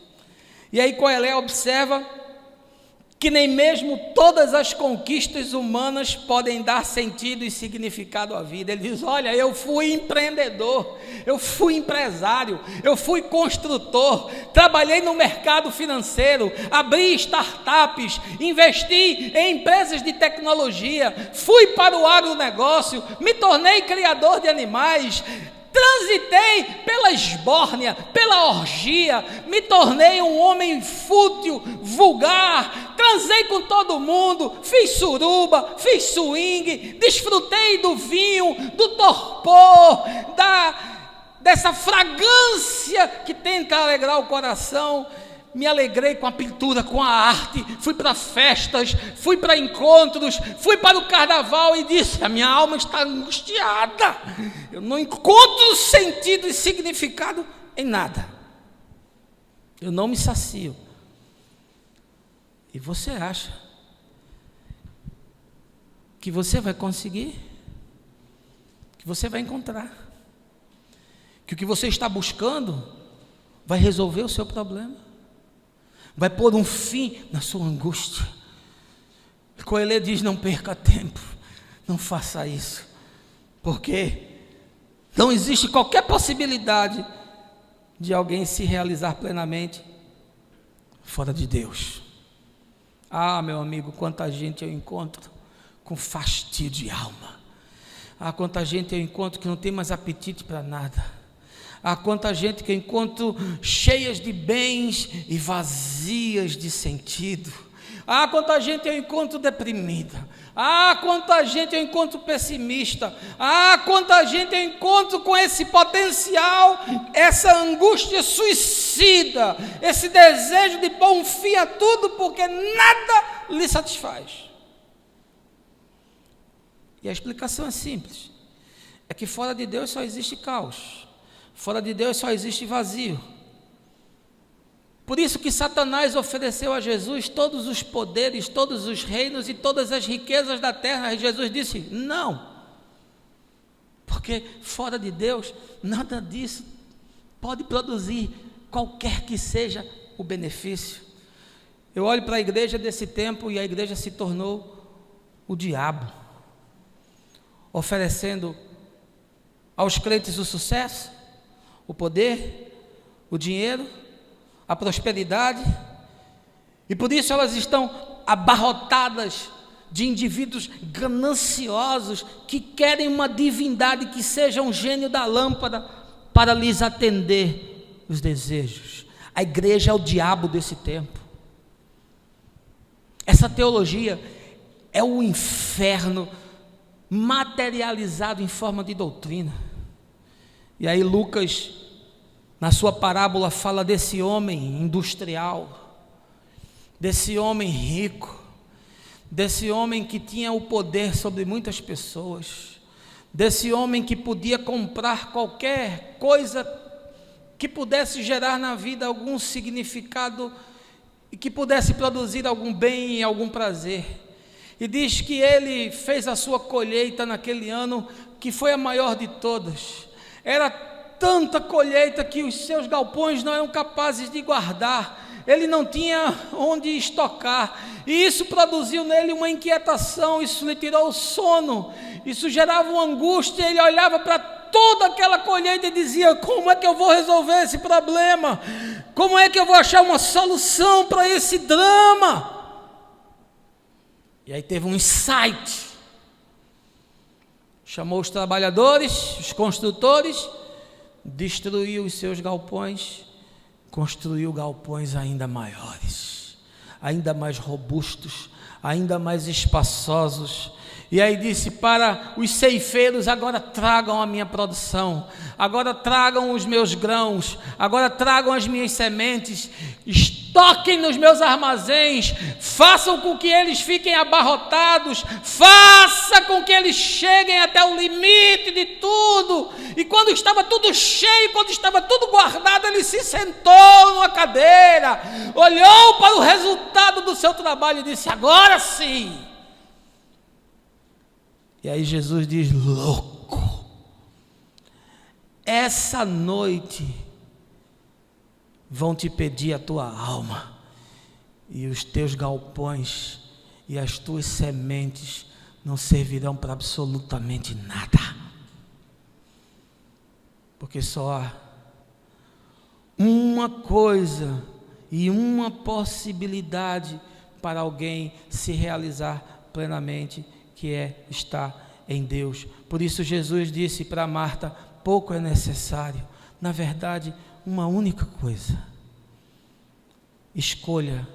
E aí Coelho observa que nem mesmo todas as conquistas humanas podem dar sentido e significado à vida. Ele diz: olha, eu fui empreendedor, eu fui empresário, eu fui construtor, trabalhei no mercado financeiro, abri startups, investi em empresas de tecnologia, fui para o agronegócio, me tornei criador de animais, transitei pela esbórnia, pela orgia, me tornei um homem fútil, vulgar, transei com todo mundo, fiz suruba, fiz swing, desfrutei do vinho, do torpor, dessa fragrância que tenta alegrar o coração. Me alegrei com a pintura, com a arte, fui para festas, fui para encontros, fui para o carnaval e disse: a minha alma está angustiada, eu não encontro sentido e significado em nada, eu não me sacio. E você acha que você vai conseguir? Que você vai encontrar? Que o que você está buscando vai resolver o seu problema? Vai pôr um fim na sua angústia? Coelho diz: não perca tempo, não faça isso, porque não existe qualquer possibilidade de alguém se realizar plenamente fora de Deus. Ah, meu amigo, quanta gente eu encontro com fastidio de alma. Ah, quanta gente eu encontro que não tem mais apetite para nada. Há quanta gente que eu encontro cheias de bens e vazias de sentido. Há quanta gente eu encontro deprimida. Há quanta gente eu encontro pessimista. Há quanta gente eu encontro com esse potencial, essa angústia suicida, esse desejo de pôr um fim a tudo porque nada lhe satisfaz. E a explicação é simples: é que fora de Deus só existe caos. Fora de Deus só existe vazio. Por isso que Satanás ofereceu a Jesus todos os poderes, todos os reinos e todas as riquezas da terra. E Jesus disse: não, Porque fora de Deus, nada disso pode produzir qualquer que seja o benefício. Eu olho para a igreja desse tempo e a igreja se tornou o diabo, oferecendo aos crentes o sucesso, o poder, o dinheiro, a prosperidade, e por isso elas estão abarrotadas de indivíduos gananciosos que querem uma divindade que seja um gênio da lâmpada para lhes atender os desejos. A igreja é o diabo desse tempo. Essa teologia é o inferno materializado em forma de doutrina. E aí Lucas, na sua parábola, fala desse homem industrial, desse homem rico, desse homem que tinha o poder sobre muitas pessoas, desse homem que podia comprar qualquer coisa que pudesse gerar na vida algum significado e que pudesse produzir algum bem e algum prazer. E diz que ele fez a sua colheita naquele ano, que foi a maior de todas. Era tanta colheita que os seus galpões não eram capazes de guardar. Ele não tinha onde estocar, e isso produziu nele uma inquietação, isso lhe tirou o sono, isso gerava uma angústia. Ele olhava para toda aquela colheita e dizia: como é que eu vou resolver esse problema? Como é que eu vou achar uma solução para esse drama? E aí teve um insight, chamou os trabalhadores, os construtores, destruiu os seus galpões, construiu galpões ainda maiores, ainda mais robustos, ainda mais espaçosos. E aí disse para os ceifeiros: agora tragam a minha produção, agora tragam os meus grãos, agora tragam as minhas sementes, estoquem nos meus armazéns, façam com que eles fiquem abarrotados, faça com que eles cheguem até o limite de tudo. E quando estava tudo cheio, quando estava tudo guardado, ele se sentou numa cadeira, olhou para o resultado do seu trabalho e disse: agora sim. E aí Jesus diz: louco, essa noite vão te pedir a tua alma, e os teus galpões e as tuas sementes não servirão para absolutamente nada, porque só há uma coisa e uma possibilidade para alguém se realizar plenamente, que é estar em Deus. Por isso Jesus disse para Marta: pouco é necessário, na verdade, uma única coisa. Escolha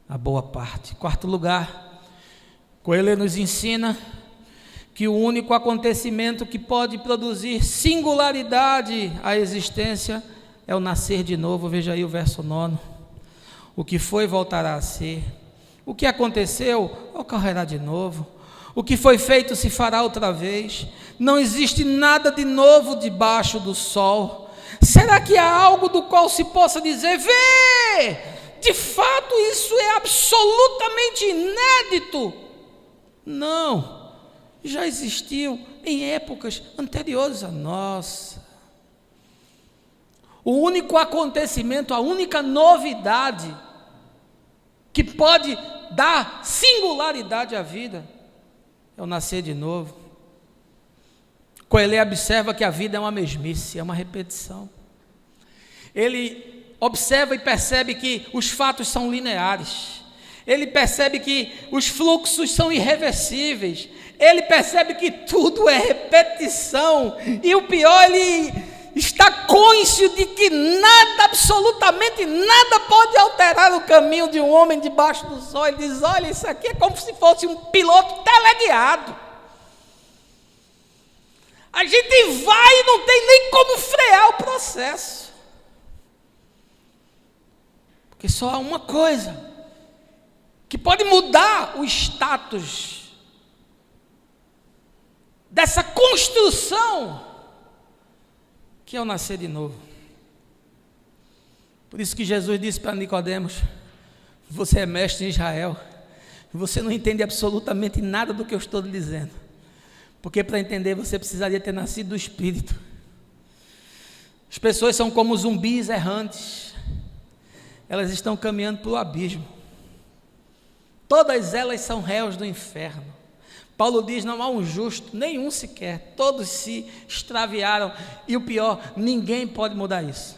a boa parte. Quarto lugar, Coelho nos ensina que o único acontecimento que pode produzir singularidade à existência é o nascer de novo. Veja aí o verso 9. O que foi voltará a ser. O que aconteceu ocorrerá de novo. O que foi feito se fará outra vez. Não existe nada de novo debaixo do sol. Será que há algo do qual se possa dizer: vê, de fato isso é absolutamente inédito? Não, já existiu em épocas anteriores à nossa. O único acontecimento, a única novidade que pode dar singularidade à vida é o nascer de novo. Coelho observa que a vida é uma mesmice, é uma repetição. Ele observa e percebe que os fatos são lineares. Ele percebe que os fluxos são irreversíveis. Ele percebe que tudo é repetição. E o pior, ele está cônscio de que nada, absolutamente nada, pode alterar o caminho de um homem debaixo do sol. Ele diz: olha, isso aqui é como se fosse um piloto teleguiado. A gente vai e não tem nem como frear o processo. Porque só há uma coisa que pode mudar o status dessa construção, que é o nascer de novo. Por isso que Jesus disse para Nicodemos: você é mestre em Israel, você não entende absolutamente nada do que eu estou lhe dizendo, Porque para entender você precisaria ter nascido do Espírito. As pessoas são como zumbis errantes. Elas estão caminhando para o abismo. Todas elas são réus do inferno. Paulo diz, não há um justo, nenhum sequer. Todos se extraviaram. E o pior, ninguém pode mudar isso.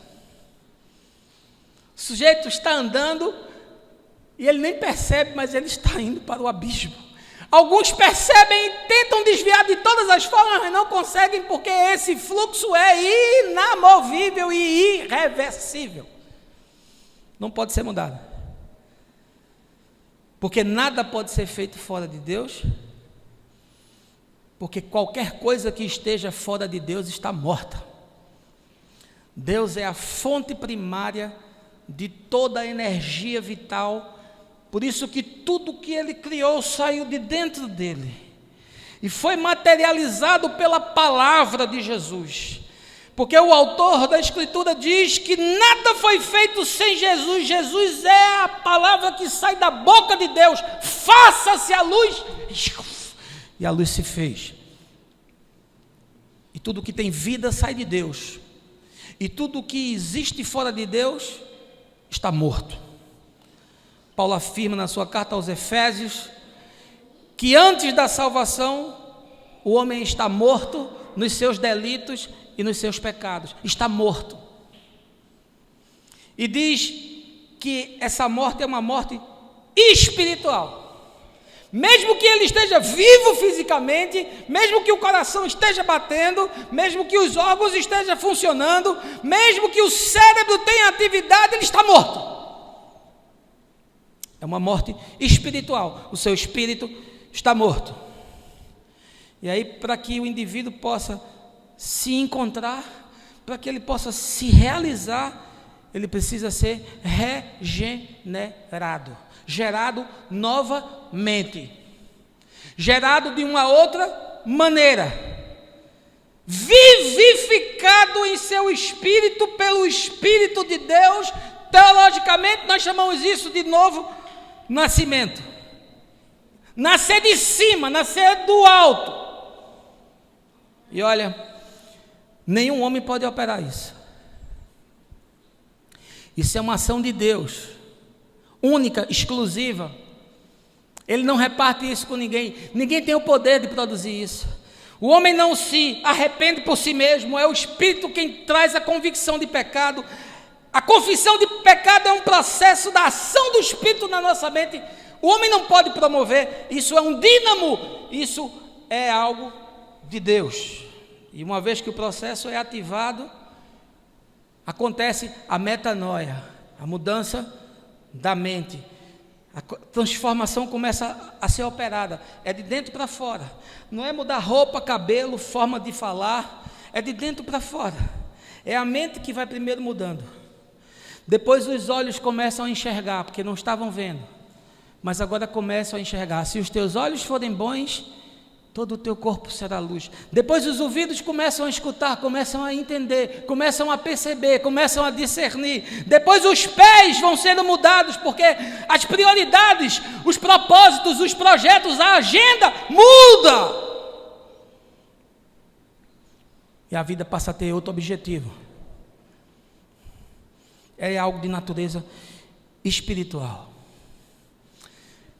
O sujeito está andando e ele nem percebe, mas ele está indo para o abismo. Alguns percebem e tentam desviar de todas as formas, mas não conseguem, porque esse fluxo é inamovível e irreversível. Não pode ser mudado. Porque nada pode ser feito fora de Deus, porque qualquer coisa que esteja fora de Deus está morta. Deus é a fonte primária de toda a energia vital. Por isso que tudo que Ele criou saiu de dentro dEle e foi materializado pela palavra de Jesus, porque o autor da Escritura diz que nada foi feito sem Jesus. Jesus é a palavra que sai da boca de Deus, faça-se a luz, e a luz se fez. E tudo que tem vida sai de Deus, e tudo que existe fora de Deus está morto. Paulo afirma na sua carta aos Efésios que antes da salvação o homem está morto nos seus delitos e nos seus pecados, está morto. E diz que essa morte é uma morte espiritual. Mesmo que ele esteja vivo fisicamente, mesmo que o coração esteja batendo, mesmo que os órgãos estejam funcionando, mesmo que o cérebro tenha atividade, ele está morto. É uma morte espiritual. O seu espírito está morto. E aí, para que o indivíduo possa se encontrar, para que ele possa se realizar, ele precisa ser regenerado, gerado novamente, gerado de uma outra maneira, vivificado em seu espírito pelo Espírito de Deus. Teologicamente nós chamamos isso de novo nascimento. Nascer de cima, nascer do alto. E olha, nenhum homem pode operar isso. Isso é uma ação de Deus, única, exclusiva. Ele não reparte isso com ninguém. Ninguém tem o poder de produzir isso. O homem não se arrepende por si mesmo. É o Espírito quem traz a convicção de pecado. A confissão de pecado é um processo da ação do Espírito na nossa mente. O homem não pode promover. Isso é um dínamo. Isso é algo de Deus. E uma vez que o processo é ativado, acontece a metanoia, a mudança da mente. A transformação começa a ser operada. É de dentro para fora. Não é mudar roupa, cabelo, forma de falar. É de dentro para fora. É a mente que vai primeiro mudando. Depois os olhos começam a enxergar, porque não estavam vendo. Mas agora começam a enxergar. Se os teus olhos forem bons, todo o teu corpo será luz. Depois os ouvidos começam a escutar, começam a entender, começam a perceber, começam a discernir. Depois os pés vão sendo mudados, porque as prioridades, os propósitos, os projetos, a agenda muda. E a vida passa a ter outro objetivo. É algo de natureza espiritual.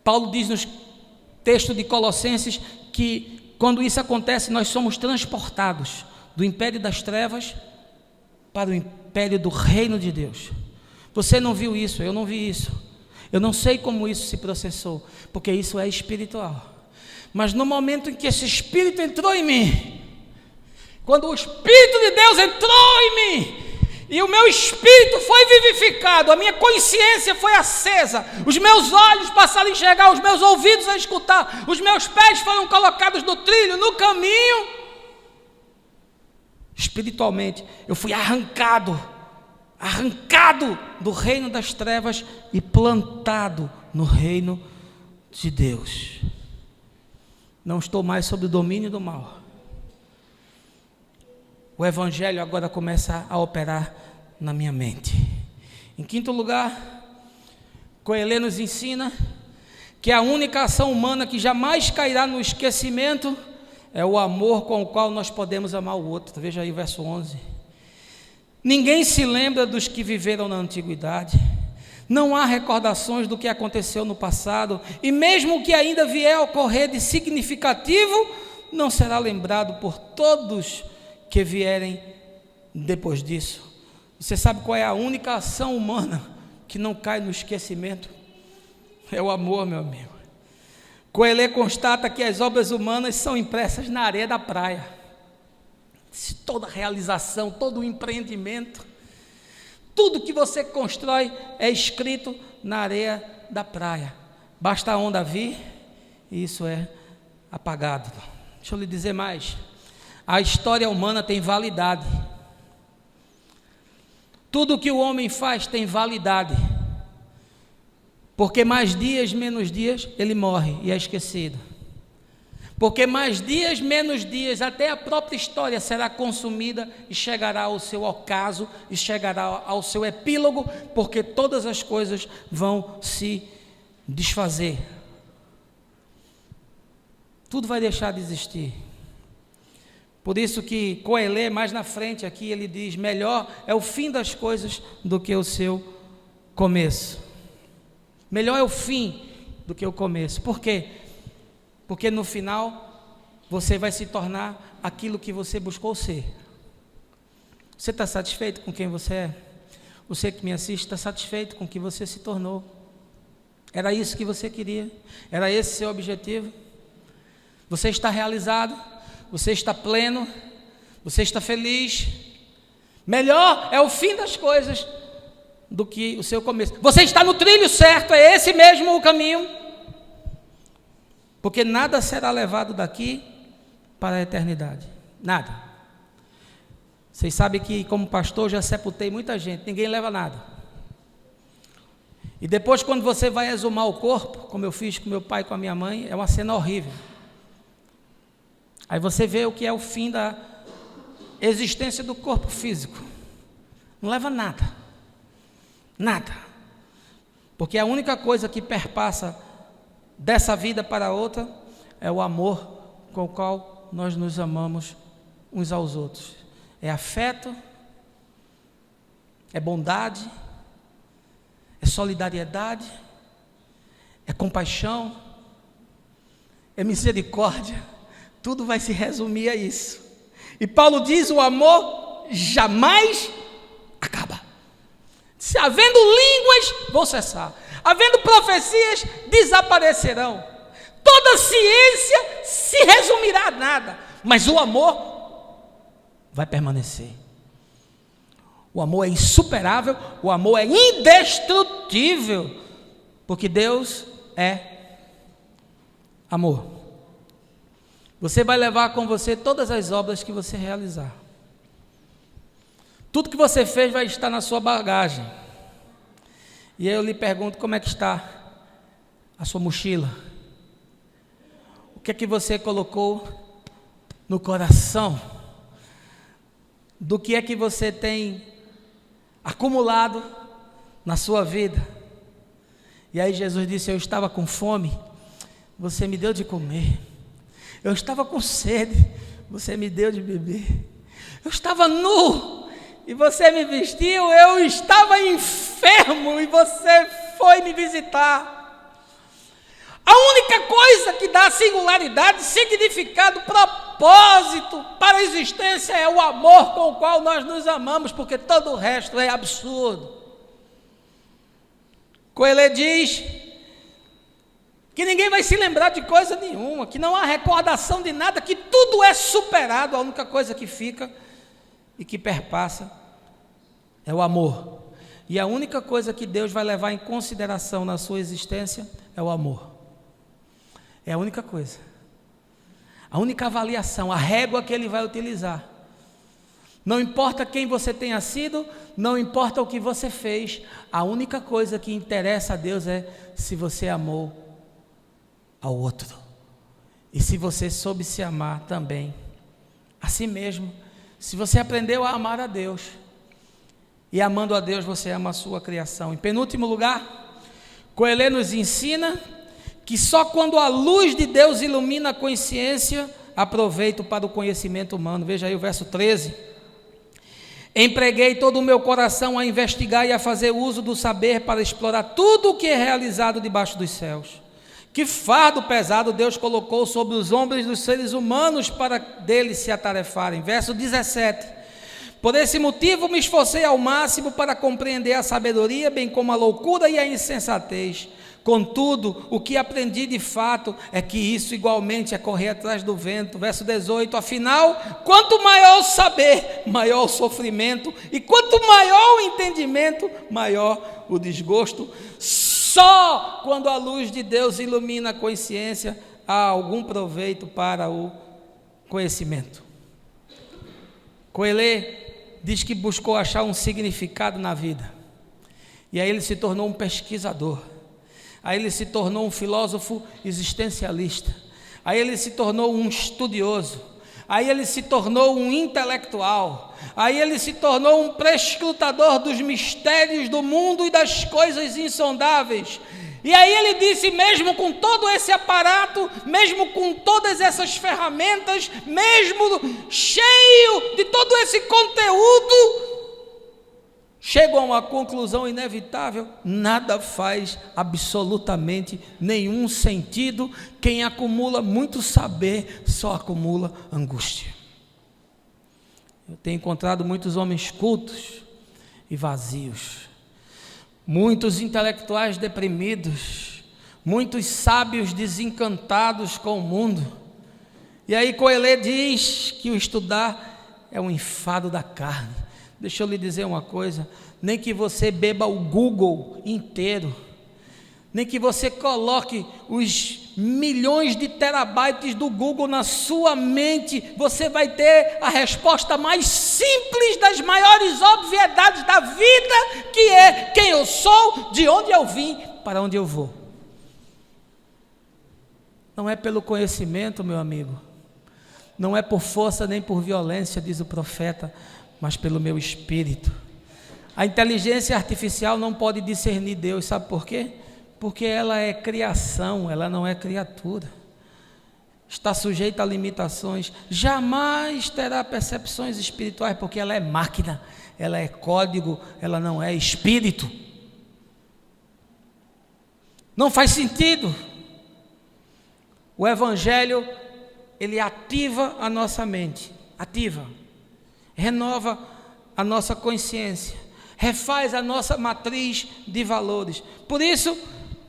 Paulo diz nos textos de Colossenses que quando isso acontece, nós somos transportados do império das trevas para o império do reino de Deus. Você não viu isso, eu não vi isso. Eu não sei como isso se processou, porque isso é espiritual. Mas no momento em que esse Espírito entrou em mim, quando o Espírito de Deus entrou em mim, e o meu espírito foi vivificado, a minha consciência foi acesa, os meus olhos passaram a enxergar, os meus ouvidos a escutar, os meus pés foram colocados no trilho, no caminho. Espiritualmente, eu fui arrancado do reino das trevas e plantado no reino de Deus. Não estou mais sob o domínio do mal. O Evangelho agora começa a operar na minha mente. Em quinto lugar, Coelho nos ensina que a única ação humana que jamais cairá no esquecimento é o amor com o qual nós podemos amar o outro. Veja aí o verso 11. Ninguém se lembra dos que viveram na antiguidade. Não há recordações do que aconteceu no passado, e mesmo o que ainda vier a ocorrer de significativo, não será lembrado por todos que vierem depois disso. Você sabe qual é a única ação humana que não cai no esquecimento? É o amor, meu amigo. Coelho constata que as obras humanas são impressas na areia da praia. Toda realização, todo o empreendimento, tudo que você constrói é escrito na areia da praia. Basta a onda vir e isso é apagado. Deixa eu lhe dizer mais. A história humana tem validade. Tudo que o homem faz tem validade. Porque mais dias, menos dias, ele morre e é esquecido. Porque mais dias, menos dias, até a própria história será consumida e chegará ao seu ocaso, e chegará ao seu epílogo, porque todas as coisas vão se desfazer. Tudo vai deixar de existir. Por isso que Coelho, mais na frente aqui, ele diz, melhor é o fim das coisas do que o seu começo. Melhor é o fim do que o começo. Por quê? Porque no final, você vai se tornar aquilo que você buscou ser. Você está satisfeito com quem você é? Você que me assiste está satisfeito com o que você se tornou? Era isso que você queria? Era esse seu objetivo? Você está realizado? Você está pleno? Você está feliz? Melhor é o fim das coisas do que o seu começo. Você está no trilho certo, é esse mesmo o caminho. Porque nada será levado daqui para a eternidade. Nada. Vocês sabem que como pastor já sepultei muita gente, ninguém leva nada. E depois quando você vai exumar o corpo, como eu fiz com meu pai e com a minha mãe, é uma cena horrível. Aí você vê o que é o fim da existência do corpo físico. Não leva nada. Nada. Porque a única coisa que perpassa dessa vida para outra é o amor com o qual nós nos amamos uns aos outros. É afeto, é bondade, é solidariedade, é compaixão, é misericórdia. Tudo vai se resumir a isso. E Paulo diz, o amor jamais acaba. Se havendo línguas, vão cessar. Havendo profecias, desaparecerão. Toda ciência se resumirá a nada. Mas o amor vai permanecer. O amor é insuperável, o amor é indestrutível. Porque Deus é amor. Você vai levar com você todas as obras que você realizar. Tudo que você fez vai estar na sua bagagem. E aí eu lhe pergunto, como é que está a sua mochila? O que é que você colocou no coração? Do que é que você tem acumulado na sua vida? E aí Jesus disse, eu estava com fome, você me deu de comer. Eu estava com sede, você me deu de beber. Eu estava nu, e você me vestiu. Eu estava enfermo, e você foi me visitar. A única coisa que dá singularidade, significado, propósito para a existência é o amor com o qual nós nos amamos, porque todo o resto é absurdo. Coelho diz que ninguém vai se lembrar de coisa nenhuma, que não há recordação de nada, que tudo é superado. A única coisa que fica e que perpassa é o amor. E a única coisa que Deus vai levar em consideração na sua existência é o amor. É a única coisa. A única avaliação, a régua que Ele vai utilizar. Não importa quem você tenha sido, não importa o que você fez, a única coisa que interessa a Deus é se você amou ao outro, e se você soube se amar também a si mesmo, se você aprendeu a amar a Deus, e amando a Deus você ama a sua criação. Em penúltimo lugar, Coelho nos ensina que só quando a luz de Deus ilumina a consciência aproveito para o conhecimento humano. Veja aí o verso 13. Empreguei todo o meu coração a investigar e a fazer uso do saber para explorar tudo o que é realizado debaixo dos céus. Que fardo pesado Deus colocou sobre os ombros dos seres humanos para deles se atarefarem. Verso 17. Por esse motivo me esforcei ao máximo para compreender a sabedoria, bem como a loucura e a insensatez. Contudo, o que aprendi de fato é que isso igualmente é correr atrás do vento. Verso 18, afinal, quanto maior o saber, maior o sofrimento, e quanto maior o entendimento, maior o desgosto. Só quando a luz de Deus ilumina a consciência, há algum proveito para o conhecimento. Coelho diz que buscou achar um significado na vida, e aí ele se tornou um pesquisador. Aí ele se tornou um filósofo existencialista. Aí ele se tornou um estudioso. Aí ele se tornou um intelectual. Aí ele se tornou um prescrutador dos mistérios do mundo e das coisas insondáveis. E aí ele disse, mesmo com todo esse aparato, mesmo com todas essas ferramentas, mesmo cheio de todo esse conteúdo, chegam a uma conclusão inevitável: nada faz absolutamente nenhum sentido. Quem acumula muito saber só acumula angústia. Eu tenho encontrado muitos homens cultos e vazios, muitos intelectuais deprimidos, muitos sábios desencantados com o mundo. E aí Coelho diz que o estudar é um enfado da carne. Deixa eu lhe dizer uma coisa, nem que você beba o Google inteiro, nem que você coloque os milhões de terabytes do Google na sua mente, você vai ter a resposta mais simples das maiores obviedades da vida, que é quem eu sou, de onde eu vim, para onde eu vou. Não é pelo conhecimento, meu amigo, não é por força nem por violência, diz o profeta, mas pelo meu espírito. A inteligência artificial não pode discernir Deus, sabe por quê? Porque ela é criação, ela não é criatura. Está sujeita a limitações, jamais terá percepções espirituais, porque ela é máquina, ela é código, ela não é espírito. Não faz sentido. O Evangelho, ele ativa a nossa mente, renova a nossa consciência, refaz a nossa matriz de valores. Por isso,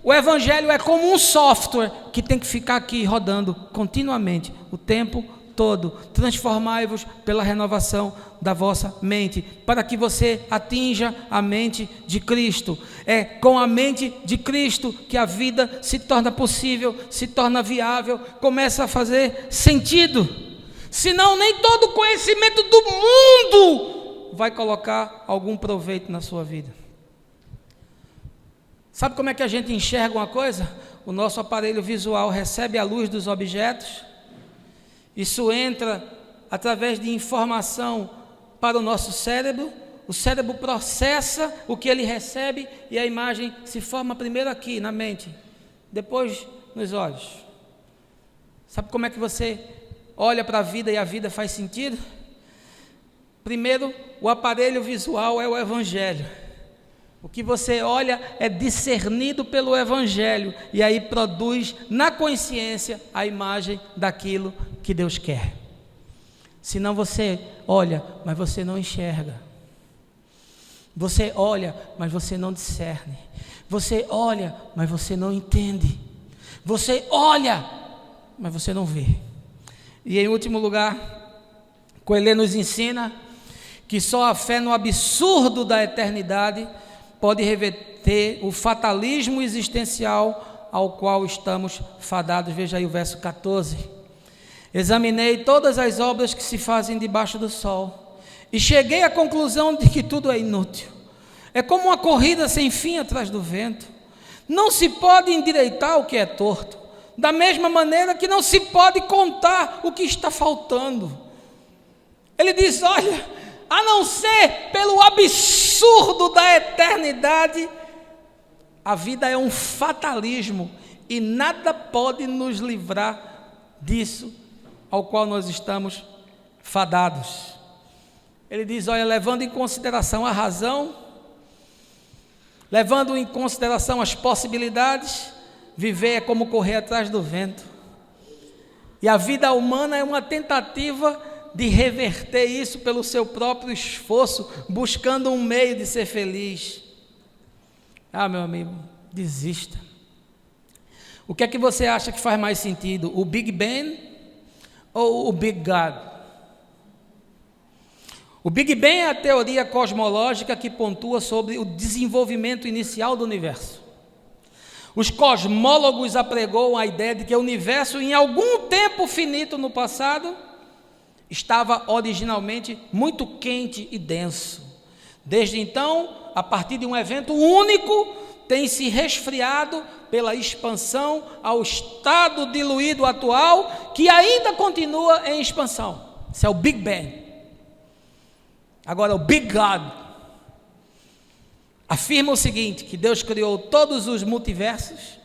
o Evangelho é como um software que tem que ficar aqui rodando continuamente, o tempo todo. Transformai-vos pela renovação da vossa mente, para que você atinja a mente de Cristo. É com a mente de Cristo que a vida se torna possível, se torna viável, começa a fazer sentido. Senão nem todo conhecimento do mundo vai colocar algum proveito na sua vida. Sabe como é que a gente enxerga uma coisa? O nosso aparelho visual recebe a luz dos objetos, isso entra através de informação para o nosso cérebro, o cérebro processa o que ele recebe e a imagem se forma primeiro aqui na mente, depois nos olhos. Sabe como é que você olha para a vida e a vida faz sentido? Primeiro, o aparelho visual é o Evangelho. O que você olha é discernido pelo Evangelho, e aí produz na consciência a imagem daquilo que Deus quer. Senão você olha, mas você não enxerga. Você olha, mas você não discerne. Você olha, mas você não entende. Você olha, mas você não vê. E em último lugar, Coelho nos ensina que só a fé no absurdo da eternidade pode reverter o fatalismo existencial ao qual estamos fadados. Veja aí o verso 14. Examinei todas as obras que se fazem debaixo do sol e cheguei à conclusão de que tudo é inútil. É como uma corrida sem fim atrás do vento. Não se pode endireitar o que é torto, da mesma maneira que não se pode contar o que está faltando. Ele diz, olha, a não ser pelo absurdo da eternidade, a vida é um fatalismo e nada pode nos livrar disso ao qual nós estamos fadados. Ele diz, olha, levando em consideração a razão, levando em consideração as possibilidades, viver é como correr atrás do vento. E a vida humana é uma tentativa de reverter isso pelo seu próprio esforço, buscando um meio de ser feliz. Ah, meu amigo, desista. O que é que você acha que faz mais sentido? O Big Bang ou o Big God? O Big Bang é a teoria cosmológica que pontua sobre o desenvolvimento inicial do universo. Os cosmólogos apregoam a ideia de que o universo, em algum tempo finito no passado, estava originalmente muito quente e denso. Desde então, a partir de um evento único, tem se resfriado pela expansão ao estado diluído atual, que ainda continua em expansão. Isso é o Big Bang. Agora, o Big God afirma o seguinte, que Deus criou todos os multiversos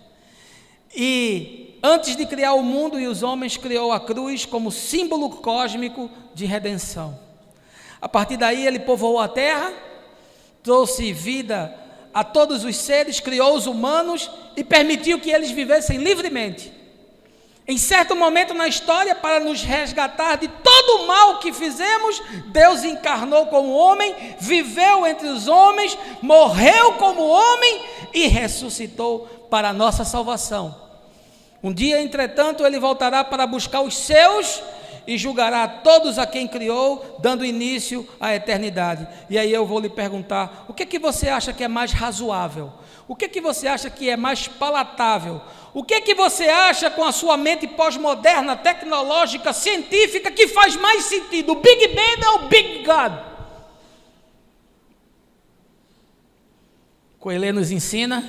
e, antes de criar o mundo e os homens, criou a cruz como símbolo cósmico de redenção. A partir daí, ele povoou a terra, trouxe vida a todos os seres, criou os humanos e permitiu que eles vivessem livremente. Em certo momento na história, para nos resgatar de todo o mal que fizemos, Deus encarnou como homem, viveu entre os homens, morreu como homem e ressuscitou para a nossa salvação. Um dia, entretanto, ele voltará para buscar os seus e julgará todos a quem criou, dando início à eternidade. E aí eu vou lhe perguntar, o que é que você acha que é mais razoável? O que é que você acha que é mais palatável? O que é que você acha com a sua mente pós-moderna, tecnológica, científica, que faz mais sentido? O Big Bang ou o Big God? Coelho nos ensina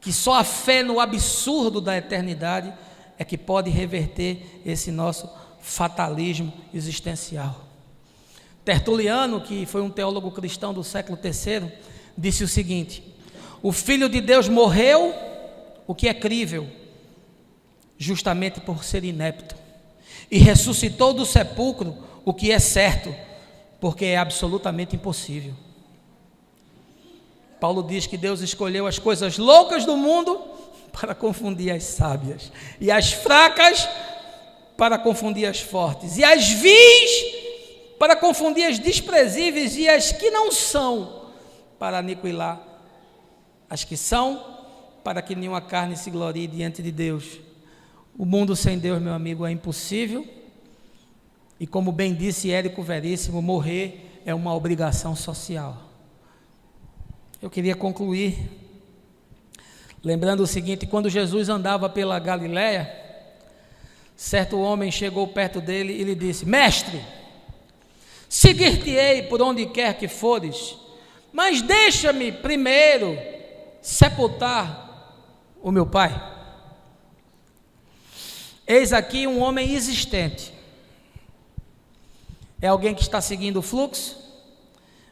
que só a fé no absurdo da eternidade é que pode reverter esse nosso fatalismo existencial. Tertuliano, que foi um teólogo cristão do século III, disse o seguinte: o Filho de Deus morreu, o que é crível, justamente por ser inepto, e ressuscitou do sepulcro, o que é certo, porque é absolutamente impossível. Paulo diz que Deus escolheu as coisas loucas do mundo para confundir as sábias, e as fracas para confundir as fortes, e as vis para confundir as desprezíveis, e as que não são para aniquilar as que são, para que nenhuma carne se glorie diante de Deus. O mundo sem Deus, meu amigo, é impossível, e como bem disse Érico Veríssimo, morrer é uma obrigação social. Eu queria concluir lembrando o seguinte: quando Jesus andava pela Galileia, certo homem chegou perto dele e lhe disse: mestre, seguir-te-ei por onde quer que fores, mas deixa-me primeiro sepultar o meu pai. Eis aqui um homem existente. É alguém que está seguindo o fluxo,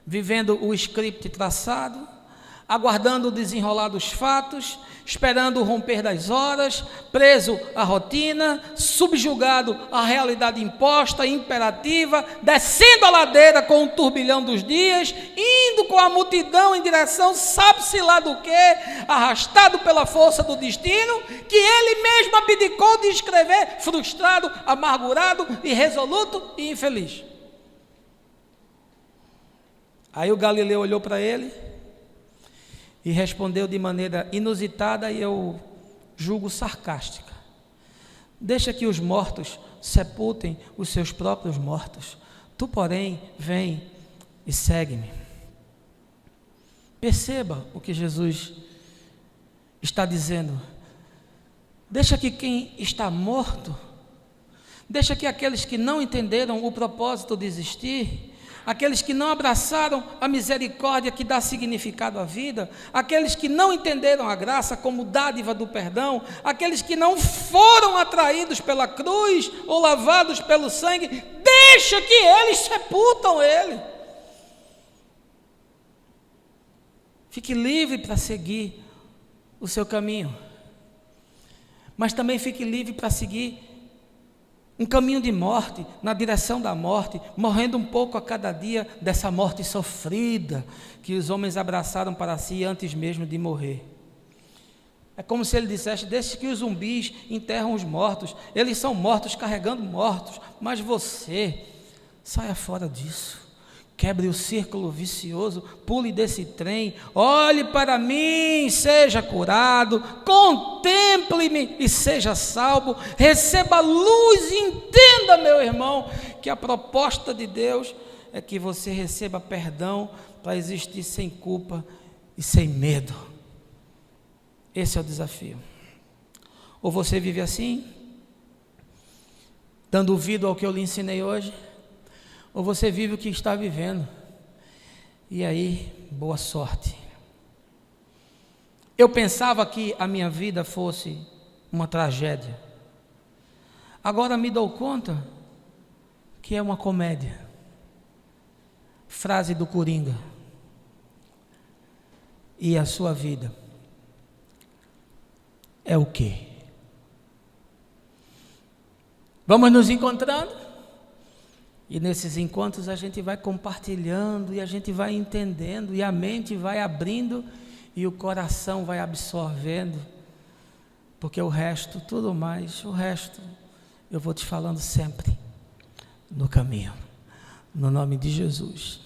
vivendo o script traçado, aguardando o desenrolar dos fatos, esperando o romper das horas, preso à rotina, subjugado à realidade imposta, imperativa, descendo a ladeira com o turbilhão dos dias, indo com a multidão em direção, sabe-se lá do que, arrastado pela força do destino, que ele mesmo abdicou de escrever, frustrado, amargurado, irresoluto e infeliz. Aí o Galileu olhou para ele e respondeu de maneira inusitada e eu julgo sarcástica: deixa que os mortos sepultem os seus próprios mortos, tu, porém, vem e segue-me. Perceba o que Jesus está dizendo: deixa que quem está morto, deixa que aqueles que não entenderam o propósito de existir, aqueles que não abraçaram a misericórdia que dá significado à vida, aqueles que não entenderam a graça como dádiva do perdão, aqueles que não foram atraídos pela cruz ou lavados pelo sangue, deixa que eles sepultam ele. Fique livre para seguir o seu caminho. mas também fique livre para seguir um caminho de morte, na direção da morte, morrendo um pouco a cada dia dessa morte sofrida que os homens abraçaram para si antes mesmo de morrer. É como se ele dissesse: deixe que os zumbis enterram os mortos, eles são mortos carregando mortos, mas você saia fora disso. Quebre o círculo vicioso, pule desse trem, olhe para mim, seja curado, contemple-me e seja salvo, receba luz e entenda, meu irmão, que a proposta de Deus é que você receba perdão para existir sem culpa e sem medo. Esse é o desafio. Ou você vive assim, dando ouvido ao que eu lhe ensinei hoje, ou você vive o que está vivendo, e aí, boa sorte. Eu pensava que a minha vida fosse uma tragédia, agora me dou conta que é uma comédia. Frase do Coringa. E a sua vida é o quê? Vamos nos encontrando? E nesses encontros a gente vai compartilhando, e a gente vai entendendo, e a mente vai abrindo, e o coração vai absorvendo, porque o resto, tudo mais, o resto, eu vou te falando sempre, no caminho, no nome de Jesus.